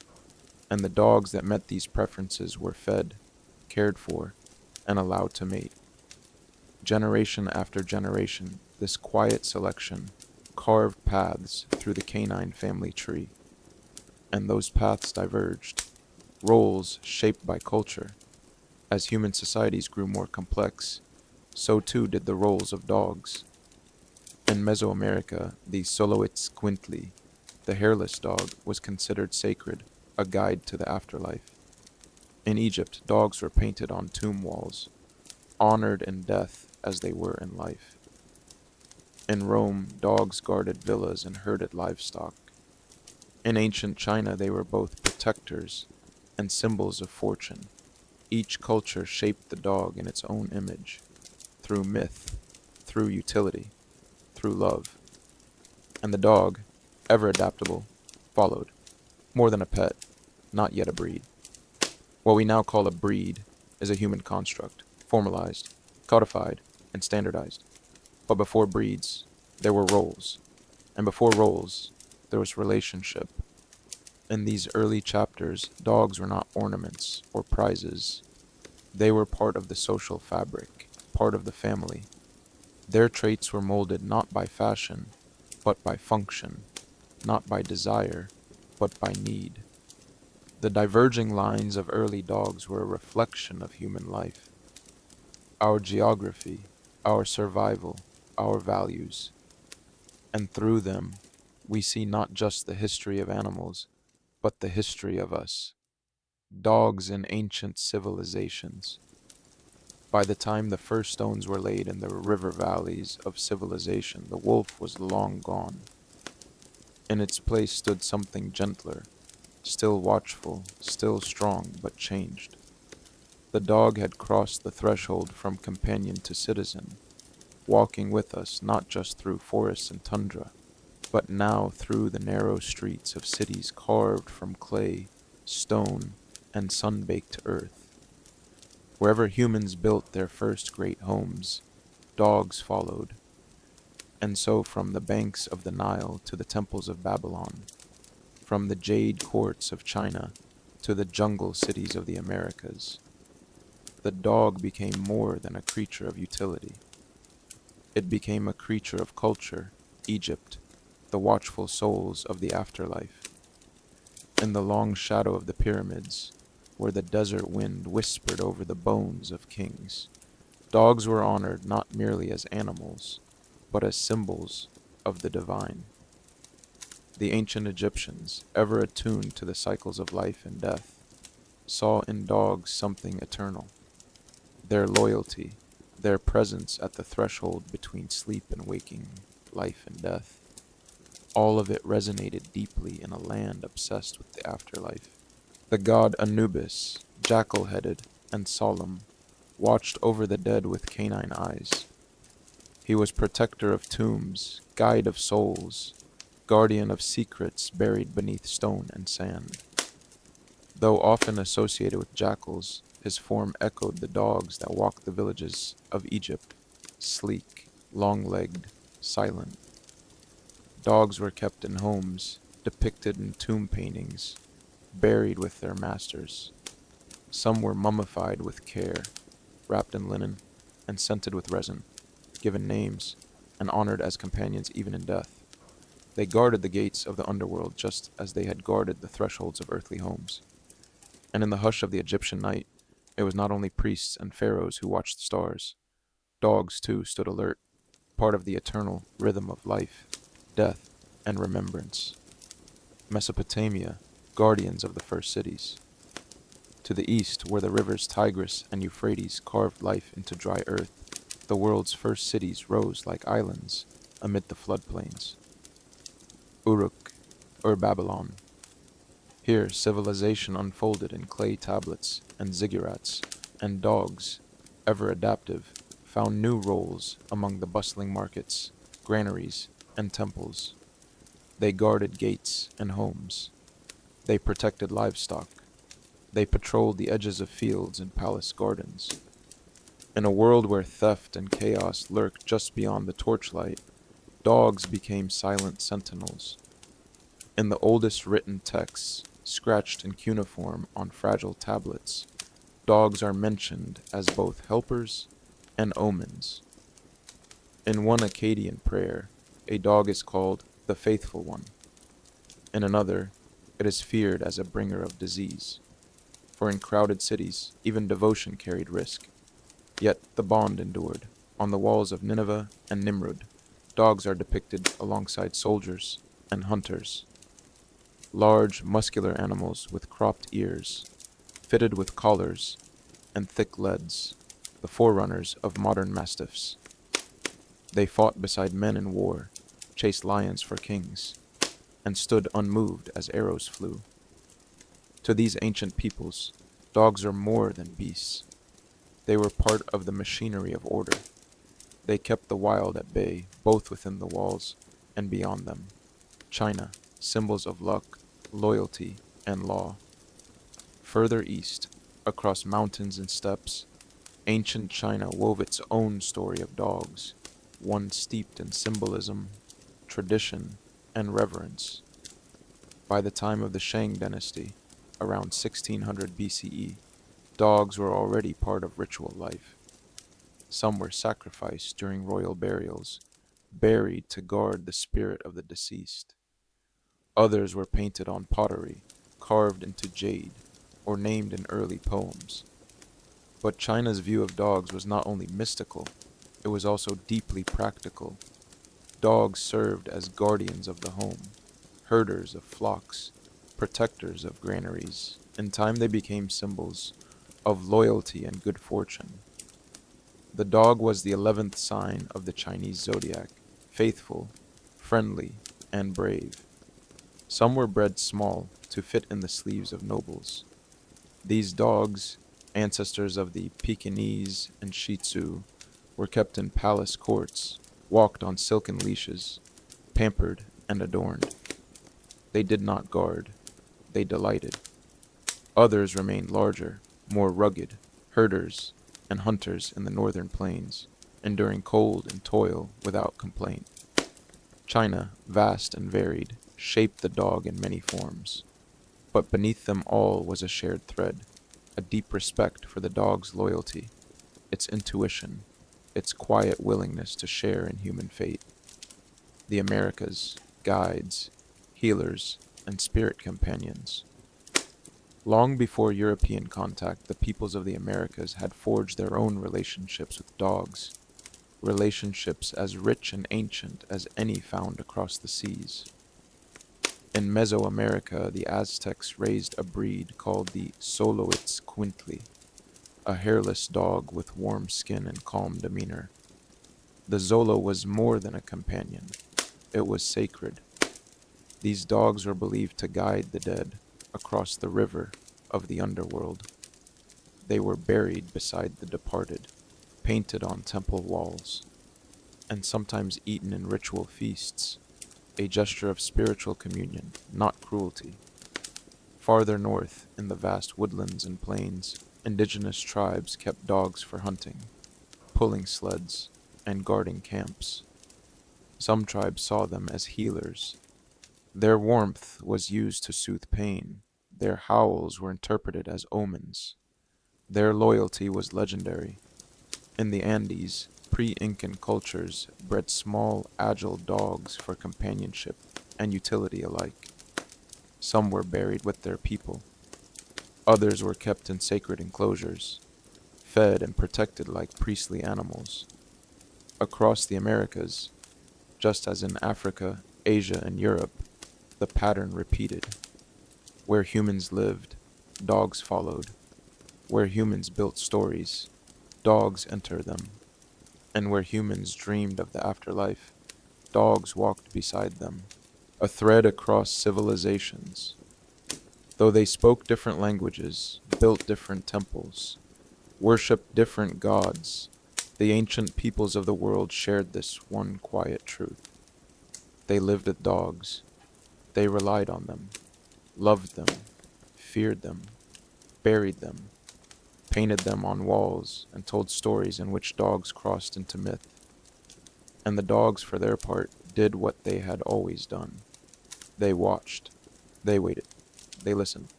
A: and the dogs that met these preferences were fed, cared for, and allowed to mate. Generation after generation, this quiet selection carved paths through the canine family tree, and those paths diverged, roles shaped by culture. As human societies grew more complex, so too did the roles of dogs. In Mesoamerica, the Soloitzcuintli, the hairless dog, was considered sacred, a guide to the afterlife. In Egypt, dogs were painted on tomb walls, honored in death as they were in life. In Rome, dogs guarded villas and herded livestock. In ancient China, they were both protectors and symbols of fortune. Each culture shaped the dog in its own image, through myth, through utility, through love. And the dog, ever adaptable, followed. More than a pet, not yet a breed. What we now call a breed is a human construct, formalized, codified, and standardized. But before breeds, there were roles. And before roles, there was relationship. In these early chapters, dogs were not ornaments or prizes. They were part of the social fabric, part of the family. Their traits were molded not by fashion, but by function, not by desire, but by need. The diverging lines of early dogs were a reflection of human life, our geography, our survival, our values. And through them, we see not just the history of animals, but the history of us. Dogs in ancient civilizations. By the time the first stones were laid in the river valleys of civilization, the wolf was long gone. In its place stood something gentler, still watchful, still strong, but changed. The dog had crossed the threshold from companion to citizen, walking with us not just through forests and tundra, but now through the narrow streets of cities carved from clay, stone, and sun-baked earth. Wherever humans built their first great homes, dogs followed. And so from the banks of the Nile to the temples of Babylon, from the jade courts of China to the jungle cities of the Americas, the dog became more than a creature of utility. It became a creature of culture, Egypt, the watchful souls of the afterlife. In the long shadow of the pyramids, where the desert wind whispered over the bones of kings, dogs were honored not merely as animals, but as symbols of the divine. The ancient Egyptians, ever attuned to the cycles of life and death, saw in dogs something eternal. Their loyalty, their presence at the threshold between sleep and waking, life and death, all of it resonated deeply in a land obsessed with the afterlife. The god Anubis, jackal-headed and solemn, watched over the dead with canine eyes. He was protector of tombs, guide of souls, guardian of secrets buried beneath stone and sand. Though often associated with jackals, his form echoed the dogs that walked the villages of Egypt, sleek, long-legged, silent. Dogs were kept in homes, depicted in tomb paintings, buried with their masters. Some were mummified with care, wrapped in linen, and scented with resin, given names, and honored as companions even in death. They guarded the gates of the underworld just as they had guarded the thresholds of earthly homes. And in the hush of the Egyptian night, it was not only priests and pharaohs who watched the stars. Dogs, too, stood alert, part of the eternal rhythm of life, death, and remembrance. Mesopotamia, guardians of the first cities. To the east, where the rivers Tigris and Euphrates carved life into dry earth, the world's first cities rose like islands amid the floodplains. Uruk, or Babylon. Here, civilization unfolded in clay tablets and ziggurats, and dogs, ever adaptive, found new roles among the bustling markets, granaries, and temples. They guarded gates and homes. They protected livestock. They patrolled the edges of fields and palace gardens. In a world where theft and chaos lurked just beyond the torchlight, dogs became silent sentinels. In the oldest written texts, scratched in cuneiform on fragile tablets, dogs are mentioned as both helpers and omens. In one Akkadian prayer, a dog is called the faithful one. In another, it is feared as a bringer of disease. For in crowded cities, even devotion carried risk. Yet the bond endured. On the walls of Nineveh and Nimrud, dogs are depicted alongside soldiers and hunters. Large, muscular animals with cropped ears, fitted with collars and thick leads, the forerunners of modern mastiffs. They fought beside men in war, chased lions for kings, and stood unmoved as arrows flew. To these ancient peoples, dogs are more than beasts. They were part of the machinery of order. They kept the wild at bay, both within the walls and beyond them. China, symbols of luck, loyalty, and law. Further east, across mountains and steppes, ancient China wove its own story of dogs, one steeped in symbolism, tradition, and reverence. By the time of the Shang dynasty, around 1600 BCE, dogs were already part of ritual life. Some were sacrificed during royal burials, buried to guard the spirit of the deceased. Others were painted on pottery, carved into jade, or named in early poems. But China's view of dogs was not only mystical, it was also deeply practical. Dogs served as guardians of the home, herders of flocks, protectors of granaries. In time they became symbols of loyalty and good fortune. The dog was the 11th sign of the Chinese zodiac, faithful, friendly, and brave. Some were bred small to fit in the sleeves of nobles. These dogs, ancestors of the Pekingese and Shih Tzu, were kept in palace courts, walked on silken leashes, pampered and adorned. They did not guard, they delighted. Others remained larger, more rugged, herders and hunters in the northern plains, enduring cold and toil without complaint. China, vast and varied, shaped the dog in many forms. But beneath them all was a shared thread, a deep respect for the dog's loyalty, its intuition, its quiet willingness to share in human fate. The Americas, guides, healers, and spirit companions. Long before European contact, the peoples of the Americas had forged their own relationships with dogs, relationships as rich and ancient as any found across the seas. In Mesoamerica, the Aztecs raised a breed called the Xoloitzcuintli, a hairless dog with warm skin and calm demeanor. The Xolo was more than a companion. It was sacred. These dogs were believed to guide the dead across the river of the underworld. They were buried beside the departed, painted on temple walls, and sometimes eaten in ritual feasts, a gesture of spiritual communion, not cruelty. Farther north, in the vast woodlands and plains, indigenous tribes kept dogs for hunting, pulling sleds, and guarding camps. Some tribes saw them as healers. Their warmth was used to soothe pain. Their howls were interpreted as omens. Their loyalty was legendary. In the Andes, pre-Incan cultures bred small, agile dogs for companionship and utility alike. Some were buried with their people. Others were kept in sacred enclosures, fed and protected like priestly animals. Across the Americas, just as in Africa, Asia, and Europe, the pattern repeated. Where humans lived, dogs followed. Where humans built stories, dogs entered them. And where humans dreamed of the afterlife, dogs walked beside them, a thread across civilizations. Though they spoke different languages, built different temples, worshipped different gods, the ancient peoples of the world shared this one quiet truth. They lived with dogs. They relied on them, loved them, feared them, buried them, painted them on walls, and told stories in which dogs crossed into myth. And the dogs, for their part, did what they had always done. They watched, they waited, they listened,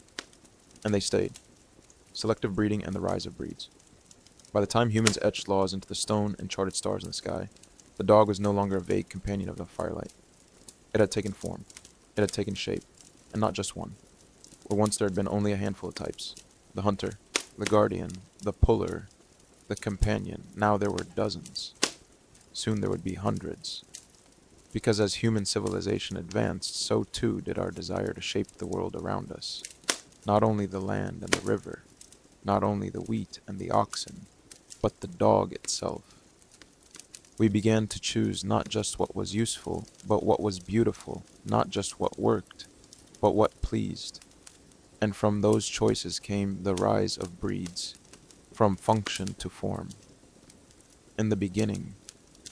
A: and they stayed. Selective breeding and the rise of breeds. By the time humans etched laws into the stone and charted stars in the sky, the dog was no longer a vague companion of the firelight. It had taken form. It had taken shape, and not just one. Where once there had been only a handful of types. The hunter, the guardian, the puller, the companion. Now there were dozens. Soon there would be hundreds. Because as human civilization advanced, so too did our desire to shape the world around us. Not only the land and the river, not only the wheat and the oxen, but the dog itself. We began to choose not just what was useful, but what was beautiful, not just what worked, but what pleased. And from those choices came the rise of breeds, from function to form. In the beginning,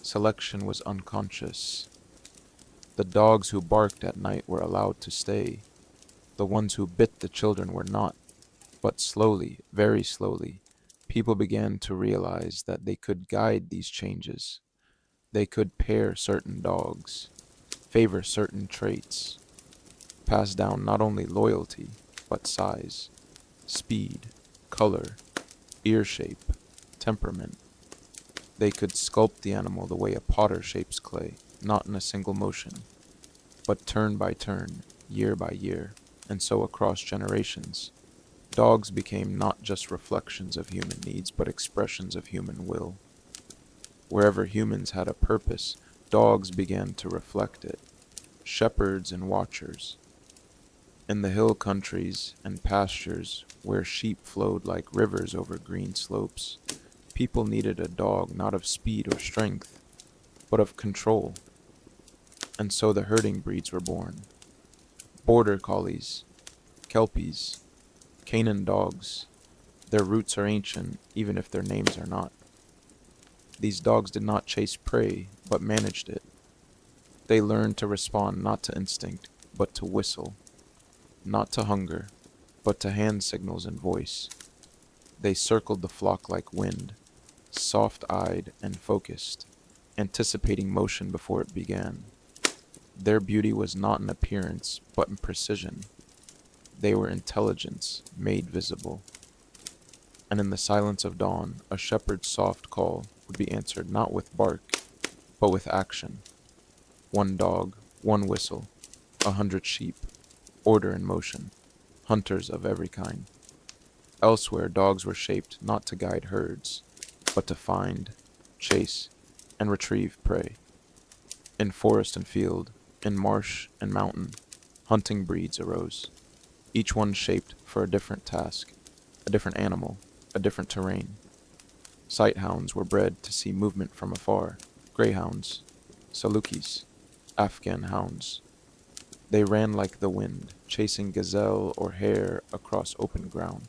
A: selection was unconscious. The dogs who barked at night were allowed to stay. The ones who bit the children were not. But slowly, very slowly, people began to realize that they could guide these changes. They could pair certain dogs, favor certain traits, pass down not only loyalty, but size, speed, color, ear shape, temperament. They could sculpt the animal the way a potter shapes clay, not in a single motion, but turn by turn, year by year, and so across generations. Dogs became not just reflections of human needs, but expressions of human will. Wherever humans had a purpose, dogs began to reflect it, shepherds and watchers. In the hill countries and pastures, where sheep flowed like rivers over green slopes, people needed a dog not of speed or strength, but of control. And so the herding breeds were born. Border collies, kelpies, Canaan dogs. Their roots are ancient, even if their names are not. These dogs did not chase prey, but managed it. They learned to respond not to instinct, but to whistle. Not to hunger, but to hand signals and voice. They circled the flock like wind, soft-eyed and focused, anticipating motion before it began. Their beauty was not in appearance, but in precision. They were intelligence made visible. And in the silence of dawn, a shepherd's soft call would be answered not with bark, but with action. One dog, one whistle, 100 sheep, order in motion, hunters of every kind. Elsewhere, dogs were shaped not to guide herds, but to find, chase, and retrieve prey. In forest and field, in marsh and mountain, hunting breeds arose, each one shaped for a different task, a different animal, a different terrain. Sighthounds were bred to see movement from afar, greyhounds, salukis, Afghan hounds. They ran like the wind, chasing gazelle or hare across open ground.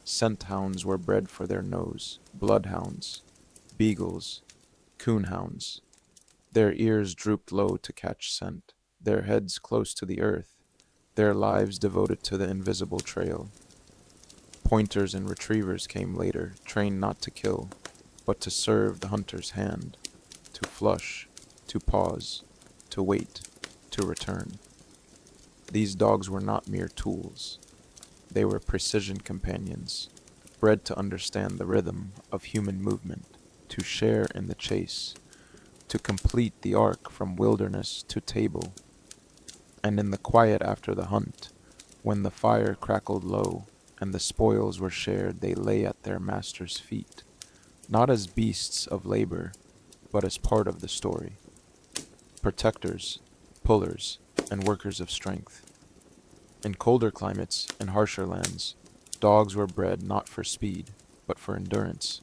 A: Scent hounds were bred for their nose, bloodhounds, beagles, coonhounds. Their ears drooped low to catch scent, their heads close to the earth, their lives devoted to the invisible trail. Pointers and retrievers came later, trained not to kill, but to serve the hunter's hand, to flush, to pause, to wait, to return. These dogs were not mere tools. They were precision companions, bred to understand the rhythm of human movement, to share in the chase, to complete the arc from wilderness to table. And in the quiet after the hunt, when the fire crackled low and the spoils were shared, they lay at their master's feet, not as beasts of labor, but as part of the story. Protectors, pullers, and workers of strength. In colder climates and harsher lands, dogs were bred not for speed, but for endurance.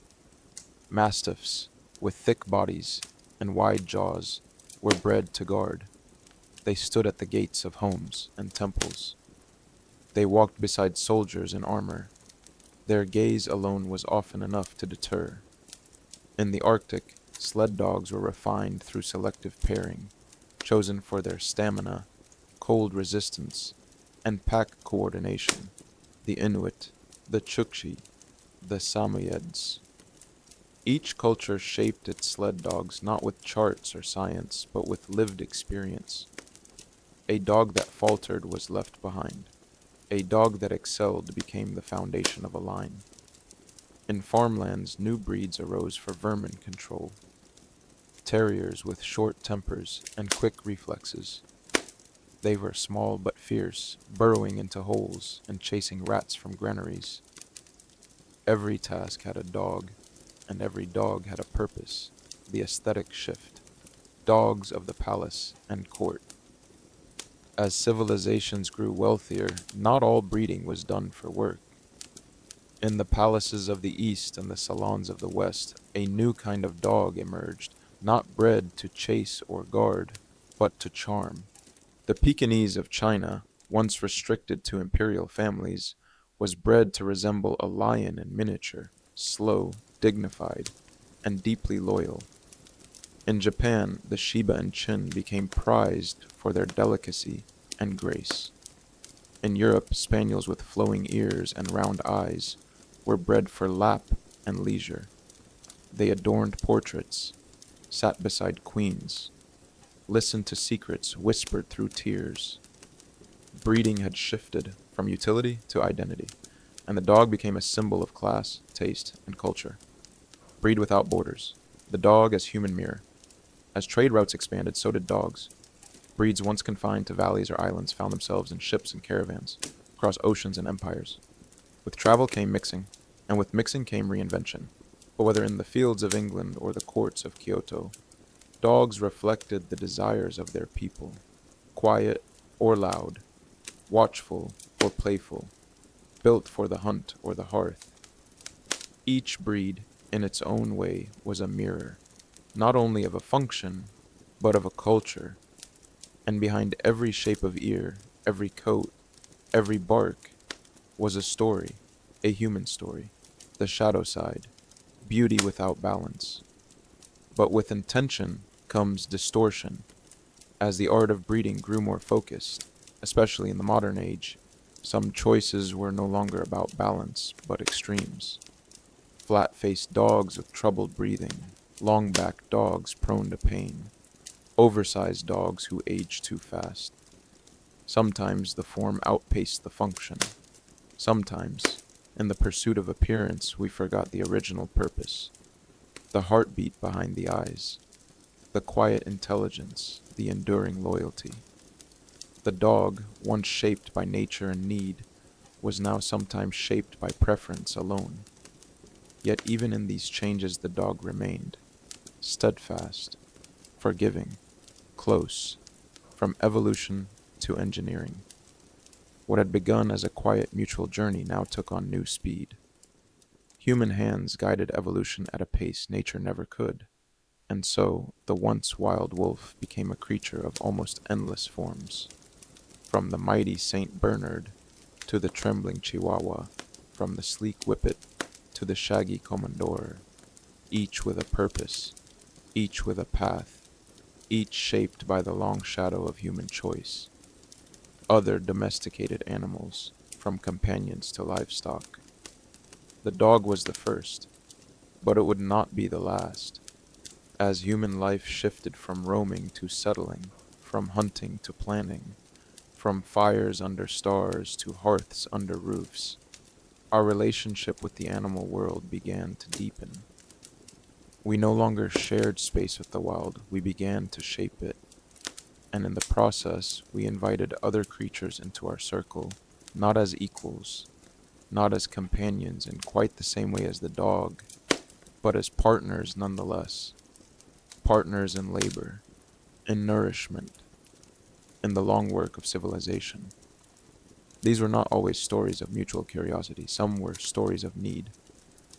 A: Mastiffs, with thick bodies and wide jaws, were bred to guard. They stood at the gates of homes and temples. They walked beside soldiers in armor. Their gaze alone was often enough to deter. In the Arctic, sled dogs were refined through selective pairing, chosen for their stamina, cold resistance, and pack coordination. The Inuit, the Chukchi, the Samoyeds. Each culture shaped its sled dogs not with charts or science, but with lived experience. A dog that faltered was left behind. A dog that excelled became the foundation of a line. In farmlands, new breeds arose for vermin control. Terriers with short tempers and quick reflexes. They were small but fierce, burrowing into holes and chasing rats from granaries. Every task had a dog, and every dog had a purpose, the aesthetic shift. Dogs of the palace and court. As civilizations grew wealthier, not all breeding was done for work. In the palaces of the East and the salons of the West, a new kind of dog emerged, not bred to chase or guard, but to charm. The Pekingese of China, once restricted to imperial families, was bred to resemble a lion in miniature, slow, dignified, and deeply loyal. In Japan, the Shiba and Chin became prized for their delicacy and grace. In Europe, spaniels with flowing ears and round eyes were bred for lap and leisure. They adorned portraits, sat beside queens, listened to secrets whispered through tears. Breeding had shifted from utility to identity, and the dog became a symbol of class, taste, and culture. Breed without borders. The dog as human mirror. As trade routes expanded, so did dogs. Breeds once confined to valleys or islands found themselves in ships and caravans, across oceans and empires. With travel came mixing, and with mixing came reinvention. But whether in the fields of England or the courts of Kyoto, dogs reflected the desires of their people, quiet or loud, watchful or playful, built for the hunt or the hearth. Each breed, in its own way, was a mirror, not only of a function, but of a culture. And behind every shape of ear, every coat, every bark, was a story, a human story, the shadow side, beauty without balance. But with intention comes distortion. As the art of breeding grew more focused, especially in the modern age, some choices were no longer about balance, but extremes. Flat-faced dogs with troubled breathing, long-backed dogs prone to pain, oversized dogs who aged too fast. Sometimes the form outpaced the function. Sometimes, in the pursuit of appearance, we forgot the original purpose. the heartbeat behind the eyes, the quiet intelligence, the enduring loyalty. The dog, once shaped by nature and need, was now sometimes shaped by preference alone. Yet even in these changes the dog remained, steadfast, forgiving, close, from evolution to engineering. What had begun as a quiet mutual journey now took on new speed. Human hands guided evolution at a pace nature never could, and so the once wild wolf became a creature of almost endless forms. From the mighty Saint Bernard to the trembling Chihuahua, from the sleek Whippet to the shaggy Comandor, each with a purpose, each with a path, each shaped by the long shadow of human choice. Other domesticated animals, from companions to livestock. The dog was the first, but it would not be the last. As human life shifted from roaming to settling, from hunting to planning, from fires under stars to hearths under roofs, our relationship with the animal world began to deepen. We no longer shared space with the wild, we began to shape it, and in the process we invited other creatures into our circle, not as equals, not as companions in quite the same way as the dog, but as partners nonetheless, partners in labor, in nourishment, in the long work of civilization. These were not always stories of mutual curiosity. Some were stories of need.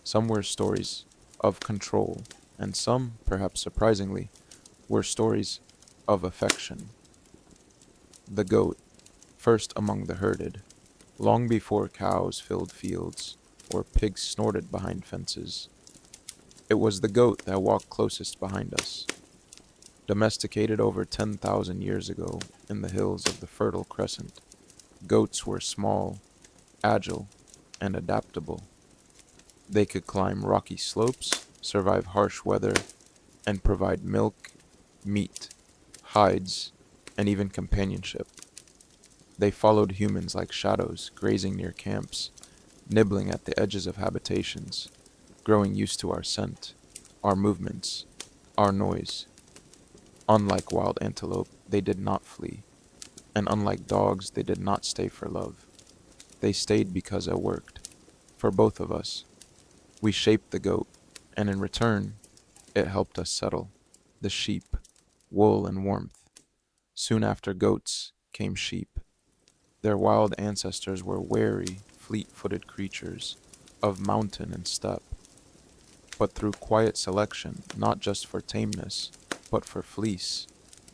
A: Some were stories of control. And some, perhaps surprisingly, were stories of affection. The goat, first among the herded, long before cows filled fields or pigs snorted behind fences. It was the goat that walked closest behind us. Domesticated over 10,000 years ago in the hills of the Fertile Crescent, goats were small, agile, and adaptable. They could climb rocky slopes, survive harsh weather, and provide milk, meat, hides, and even companionship. They followed humans like shadows, grazing near camps, nibbling at the edges of habitations, growing used to our scent, our movements, our noise. Unlike wild antelope, they did not flee, and unlike dogs, they did not stay for love. They stayed because it worked, for both of us. We shaped the goat, and in return, it helped us settle. The sheep, wool and warmth. Soon after goats came sheep. Their wild ancestors were wary, fleet-footed creatures of mountain and steppe. But through quiet selection, not just for tameness, but for fleece,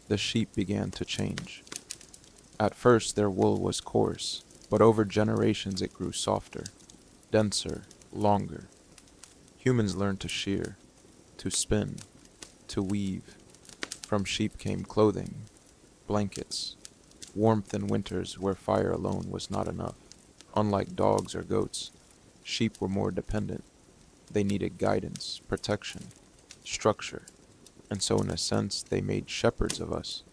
A: the sheep began to change. At first their wool was coarse, but over generations it grew softer, denser, longer. Humans learned to shear, to spin, to weave. From sheep came clothing, blankets, warmth in winters where fire alone was not enough. Unlike dogs or goats, sheep were more dependent. They needed guidance, protection, structure, and so in a sense they made shepherds of us.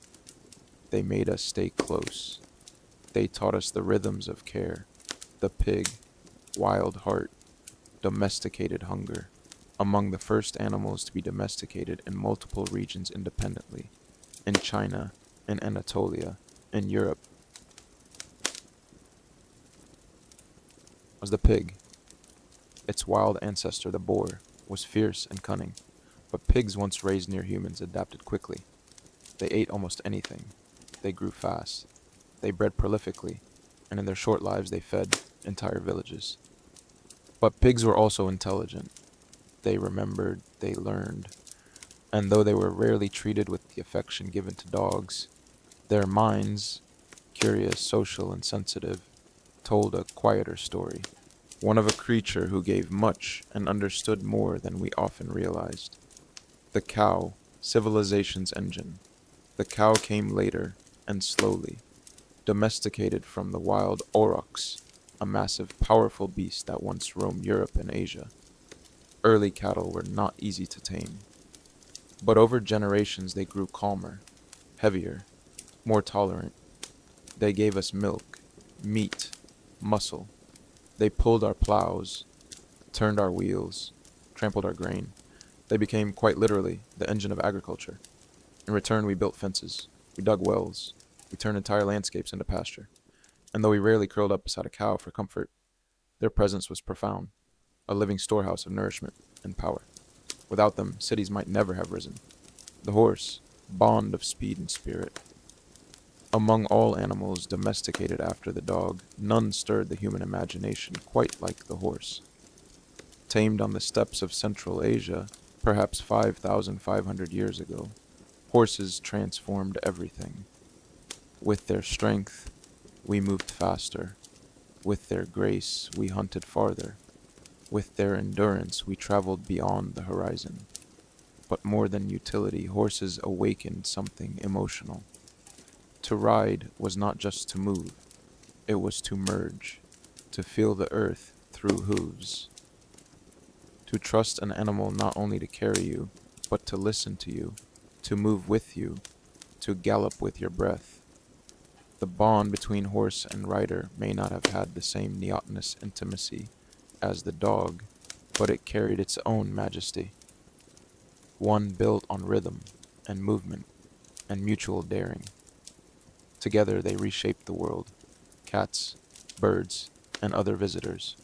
A: They made us stay close. They taught us the rhythms of care, the pig, wild heart, domesticated hunger, among the first animals to be domesticated in multiple regions independently, in China, in Anatolia, in Europe, was the pig. Its wild ancestor, the boar, was fierce and cunning, but pigs once raised near humans adapted quickly. They ate almost anything. They grew fast. They bred prolifically, and in their short lives they fed entire villages. But pigs were also intelligent. They remembered, they learned, and though they were rarely treated with the affection given to dogs, their minds, curious, social, and sensitive, told a quieter story, one of a creature who gave much and understood more than we often realized. The cow, civilization's engine. The cow came later and slowly, domesticated from the wild aurochs, a massive, powerful beast that once roamed Europe and Asia. Early cattle were not easy to tame, but over generations they grew calmer, heavier, more tolerant. They gave us milk, meat, muscle. They pulled our plows, turned our wheels, trampled our grain. They became, quite literally, the engine of agriculture. In return, we built fences, we dug wells, we turned entire landscapes into pasture. And though we rarely curled up beside a cow for comfort, their presence was profound, a living storehouse of nourishment and power. Without them, cities might never have risen. The horse, bond of speed and spirit. Among all animals domesticated after the dog, none stirred the human imagination quite like the horse. Tamed on the steppes of Central Asia, perhaps 5,500 years ago, horses transformed everything. With their strength, we moved faster. With their grace, we hunted farther. With their endurance, we traveled beyond the horizon. But more than utility, horses awakened something emotional. To ride was not just to move, it was to merge, to feel the earth through hooves. To trust an animal not only to carry you, but to listen to you, to move with you, to gallop with your breath. The bond between horse and rider may not have had the same neotenous intimacy as the dog, but it carried its own majesty, one built on rhythm and movement and mutual daring. Together they reshaped the world, cats, birds, and other visitors.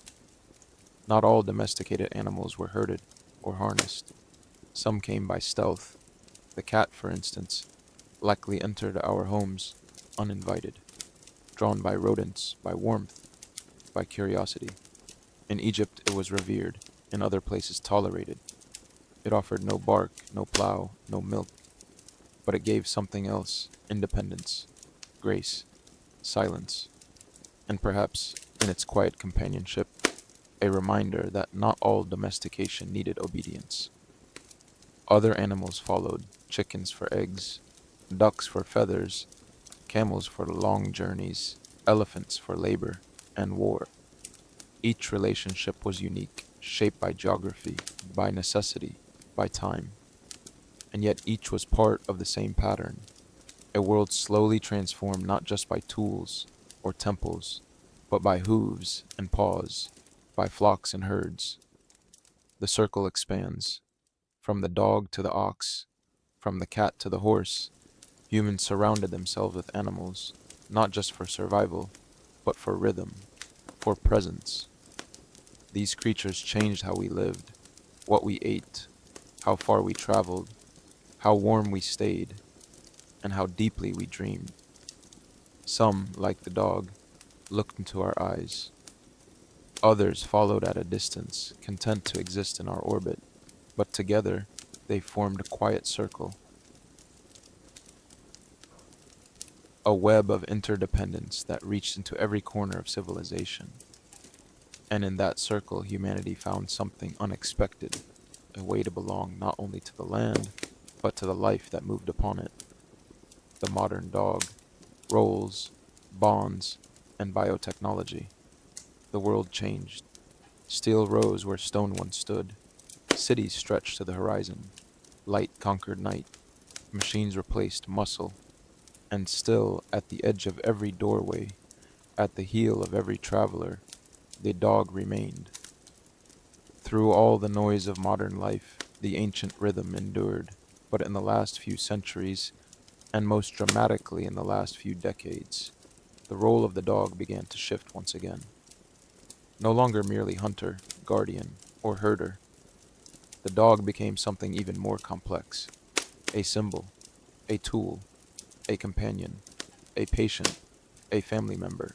A: Not all domesticated animals were herded or harnessed. Some came by stealth. The cat, for instance, likely entered our homes uninvited, drawn by rodents, by warmth, by curiosity. In Egypt it was revered, in other places tolerated. It offered no bark, no plow, no milk, but it gave something else: independence, grace, silence, and perhaps, in its quiet companionship, a reminder that not all domestication needed obedience. Other animals followed: chickens for eggs, ducks for feathers, camels for long journeys, elephants for labor and war. Each relationship was unique, shaped by geography, by necessity, by time, and yet each was part of the same pattern: a world slowly transformed not just by tools or temples, but by hooves and paws, by flocks and herds. The circle expands. From the dog to the ox, from the cat to the horse, humans surrounded themselves with animals, not just for survival, but for rhythm, for presence. These creatures changed how we lived, what we ate, how far we traveled, how warm we stayed, and how deeply we dreamed. Some, like the dog, looked into our eyes. Others followed at a distance, content to exist in our orbit, but together they formed a quiet circle, a web of interdependence that reached into every corner of civilization. And in that circle, humanity found something unexpected, a way to belong not only to the land, but to the life that moved upon it. The modern dog, roles, bonds, and biotechnology. The world changed. Steel rose where stone once stood. Cities stretched to the horizon. Light conquered night. Machines replaced muscle. And still, at the edge of every doorway, at the heel of every traveler, the dog remained. Through all the noise of modern life, the ancient rhythm endured, but in the last few centuries, and most dramatically in the last few decades, the role of the dog began to shift once again. No longer merely hunter, guardian, or herder, the dog became something even more complex: a symbol, a tool, a companion, a patient, a family member,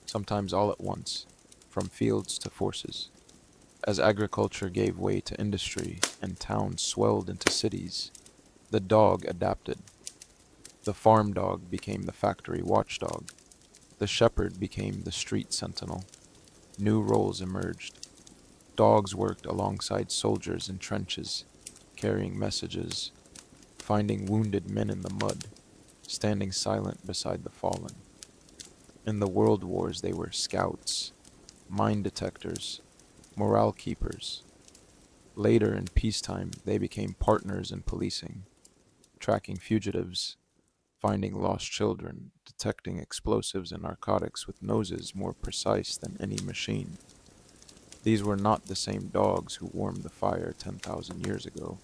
A: sometimes all at once, from fields to forces. As agriculture gave way to industry and towns swelled into cities, the dog adapted. The farm dog became the factory watchdog. The shepherd became the street sentinel. New roles emerged. Dogs worked alongside soldiers in trenches, carrying messages, finding wounded men in the mud, standing silent beside the fallen. In the world wars, they were scouts, mine detectors, morale keepers. Later in peacetime, they became partners in policing, tracking fugitives, finding lost children, detecting explosives and narcotics with noses more precise than any machine. These were not the same dogs who warmed the fire 10,000 years ago,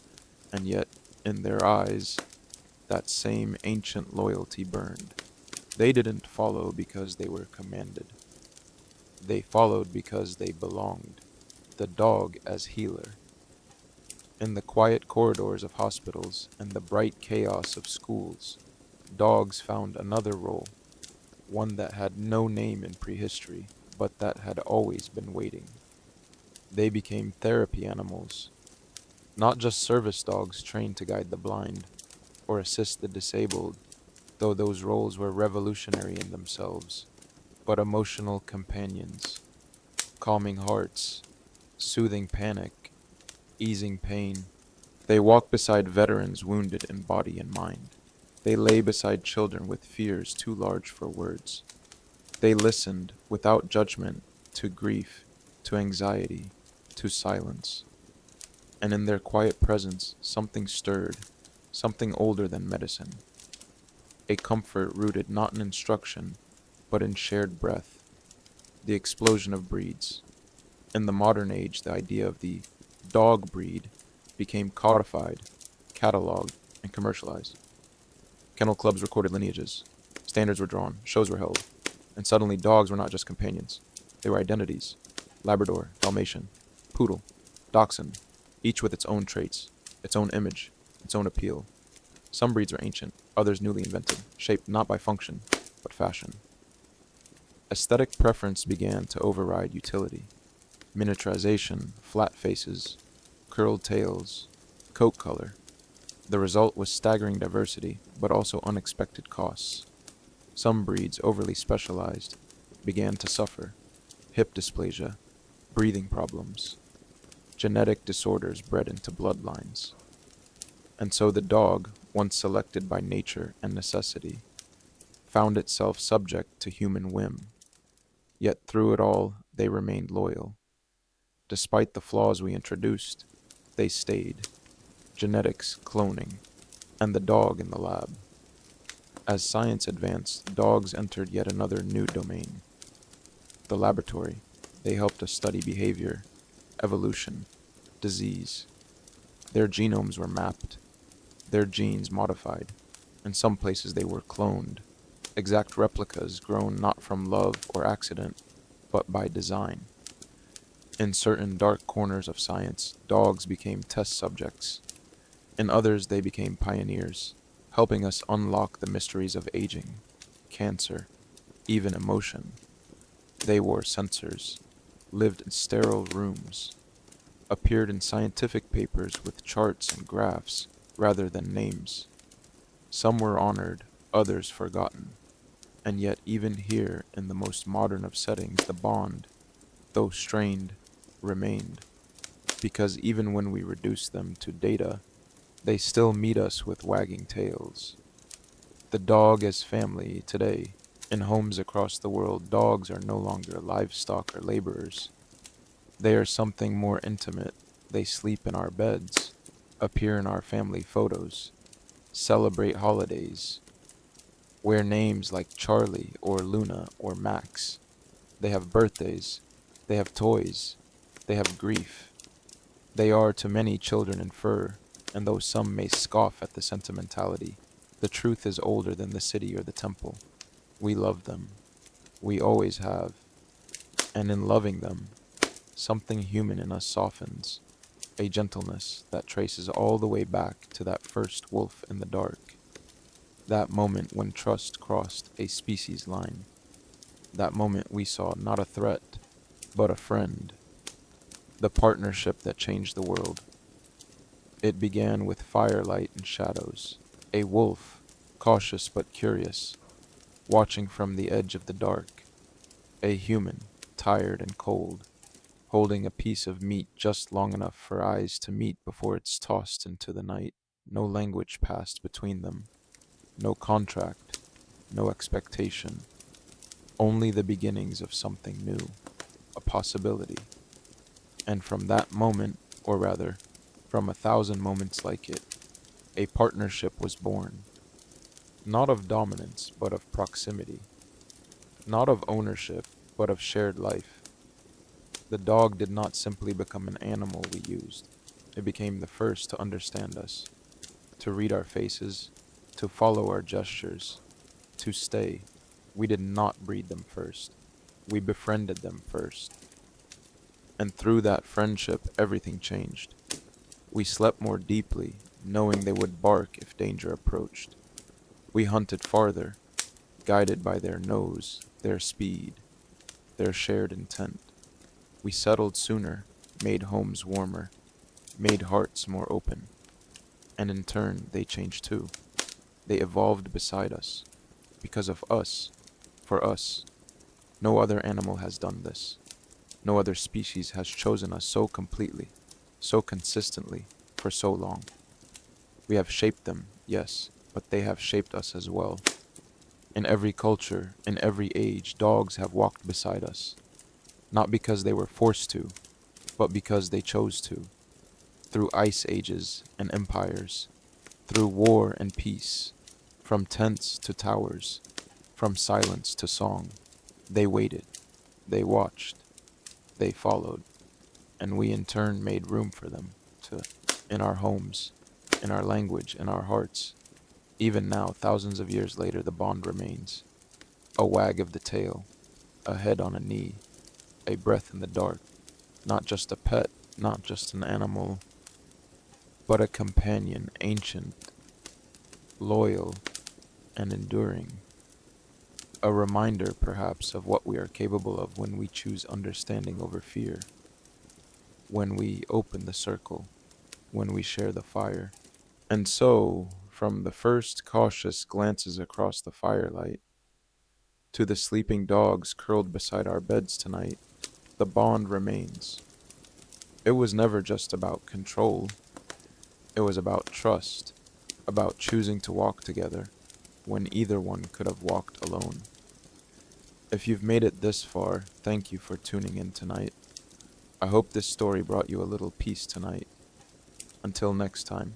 A: and yet, in their eyes, that same ancient loyalty burned. They didn't follow because they were commanded. They followed because they belonged. The dog as healer. In the quiet corridors of hospitals and the bright chaos of schools, dogs found another role, one that had no name in prehistory, but that had always been waiting. They became therapy animals, not just service dogs trained to guide the blind or assist the disabled, though those roles were revolutionary in themselves, but emotional companions, calming hearts, soothing panic, easing pain. They walked beside veterans wounded in body and mind. They lay beside children with fears too large for words. They listened without judgment to grief, to anxiety, to silence. And in their quiet presence, something stirred, something older than medicine, a comfort rooted not in instruction, but in shared breath, the explosion of breeds. In the modern age, the idea of the dog breed became codified, cataloged, and commercialized. Kennel clubs recorded lineages, standards were drawn, shows were held, and suddenly dogs were not just companions, they were identities. Labrador, Dalmatian, Poodle, Dachshund, each with its own traits, its own image, its own appeal. Some breeds were ancient, others newly invented, shaped not by function, but fashion. Aesthetic preference began to override utility. Miniaturization, flat faces, curled tails, coat color. The result was staggering diversity, but also unexpected costs. Some breeds, overly specialized, began to suffer hip dysplasia, breathing problems, genetic disorders bred into bloodlines. And so the dog, once selected by nature and necessity, found itself subject to human whim. Yet through it all, they remained loyal. Despite the flaws we introduced, they stayed. Genetics, cloning, and the dog in the lab. As science advanced, dogs entered yet another new domain. The laboratory. They helped us study behavior, evolution, disease. Their genomes were mapped, their genes modified. In some places they were cloned, exact replicas grown not from love or accident, but by design. In certain dark corners of science, dogs became test subjects. In others, they became pioneers, helping us unlock the mysteries of aging, cancer, even emotion. They wore sensors, lived in sterile rooms, appeared in scientific papers with charts and graphs rather than names. Some were honored, others forgotten. And yet, even here, in the most modern of settings, the bond, though strained, remained. Because even when we reduce them to data, they still meet us with wagging tails. The dog as family today. In homes across the world, dogs are no longer livestock or laborers. They are something more intimate. They sleep in our beds, appear in our family photos, celebrate holidays, wear names like Charlie or Luna or Max. They have birthdays. They have toys. They have grief. They are to many children in fur, and though some may scoff at the sentimentality, the truth is older than the city or the temple. We love them. We always have. And in loving them, something human in us softens, a gentleness that traces all the way back to that first wolf in the dark, that moment when trust crossed a species line, that moment we saw not a threat, but a friend, the partnership that changed the world. It began with firelight and shadows, a wolf, cautious but curious, watching from the edge of the dark, a human, tired and cold, holding a piece of meat just long enough for eyes to meet before it's tossed into the night. No language passed between them, no contract, no expectation, only the beginnings of something new, a possibility. And from that moment, or rather, from 1,000 moments like it, a partnership was born, not of dominance, but of proximity, not of ownership, but of shared life. The dog did not simply become an animal we used. It became the first to understand us, to read our faces, to follow our gestures, to stay. We did not breed them first. We befriended them first. And through that friendship, everything changed. We slept more deeply, knowing they would bark if danger approached. We hunted farther, guided by their nose, their speed, their shared intent. We settled sooner, made homes warmer, made hearts more open. And in turn, they changed too. They evolved beside us. Because of us. For us. No other animal has done this. No other species has chosen us so completely, so consistently, for so long. We have shaped them, yes, but they have shaped us as well. In every culture, in every age, dogs have walked beside us. Not because they were forced to, but because they chose to. Through ice ages and empires, through war and peace, from tents to towers, from silence to song, they waited, they watched, they followed, and we in turn made room for them to in our homes, in our language, in our hearts. Even now, thousands of years later, the bond remains. A wag of the tail, a head on a knee, a breath in the dark. Not just a pet, not just an animal, but a companion, ancient, loyal, and enduring. A reminder, perhaps, of what we are capable of when we choose understanding over fear, when we open the circle, when we share the fire. And so, from the first cautious glances across the firelight, to the sleeping dogs curled beside our beds tonight, the bond remains. It was never just about control, it was about trust, about choosing to walk together when either one could have walked alone. If you've made it this far, thank you for tuning in tonight. I hope this story brought you a little peace tonight. Until next time,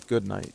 A: good night.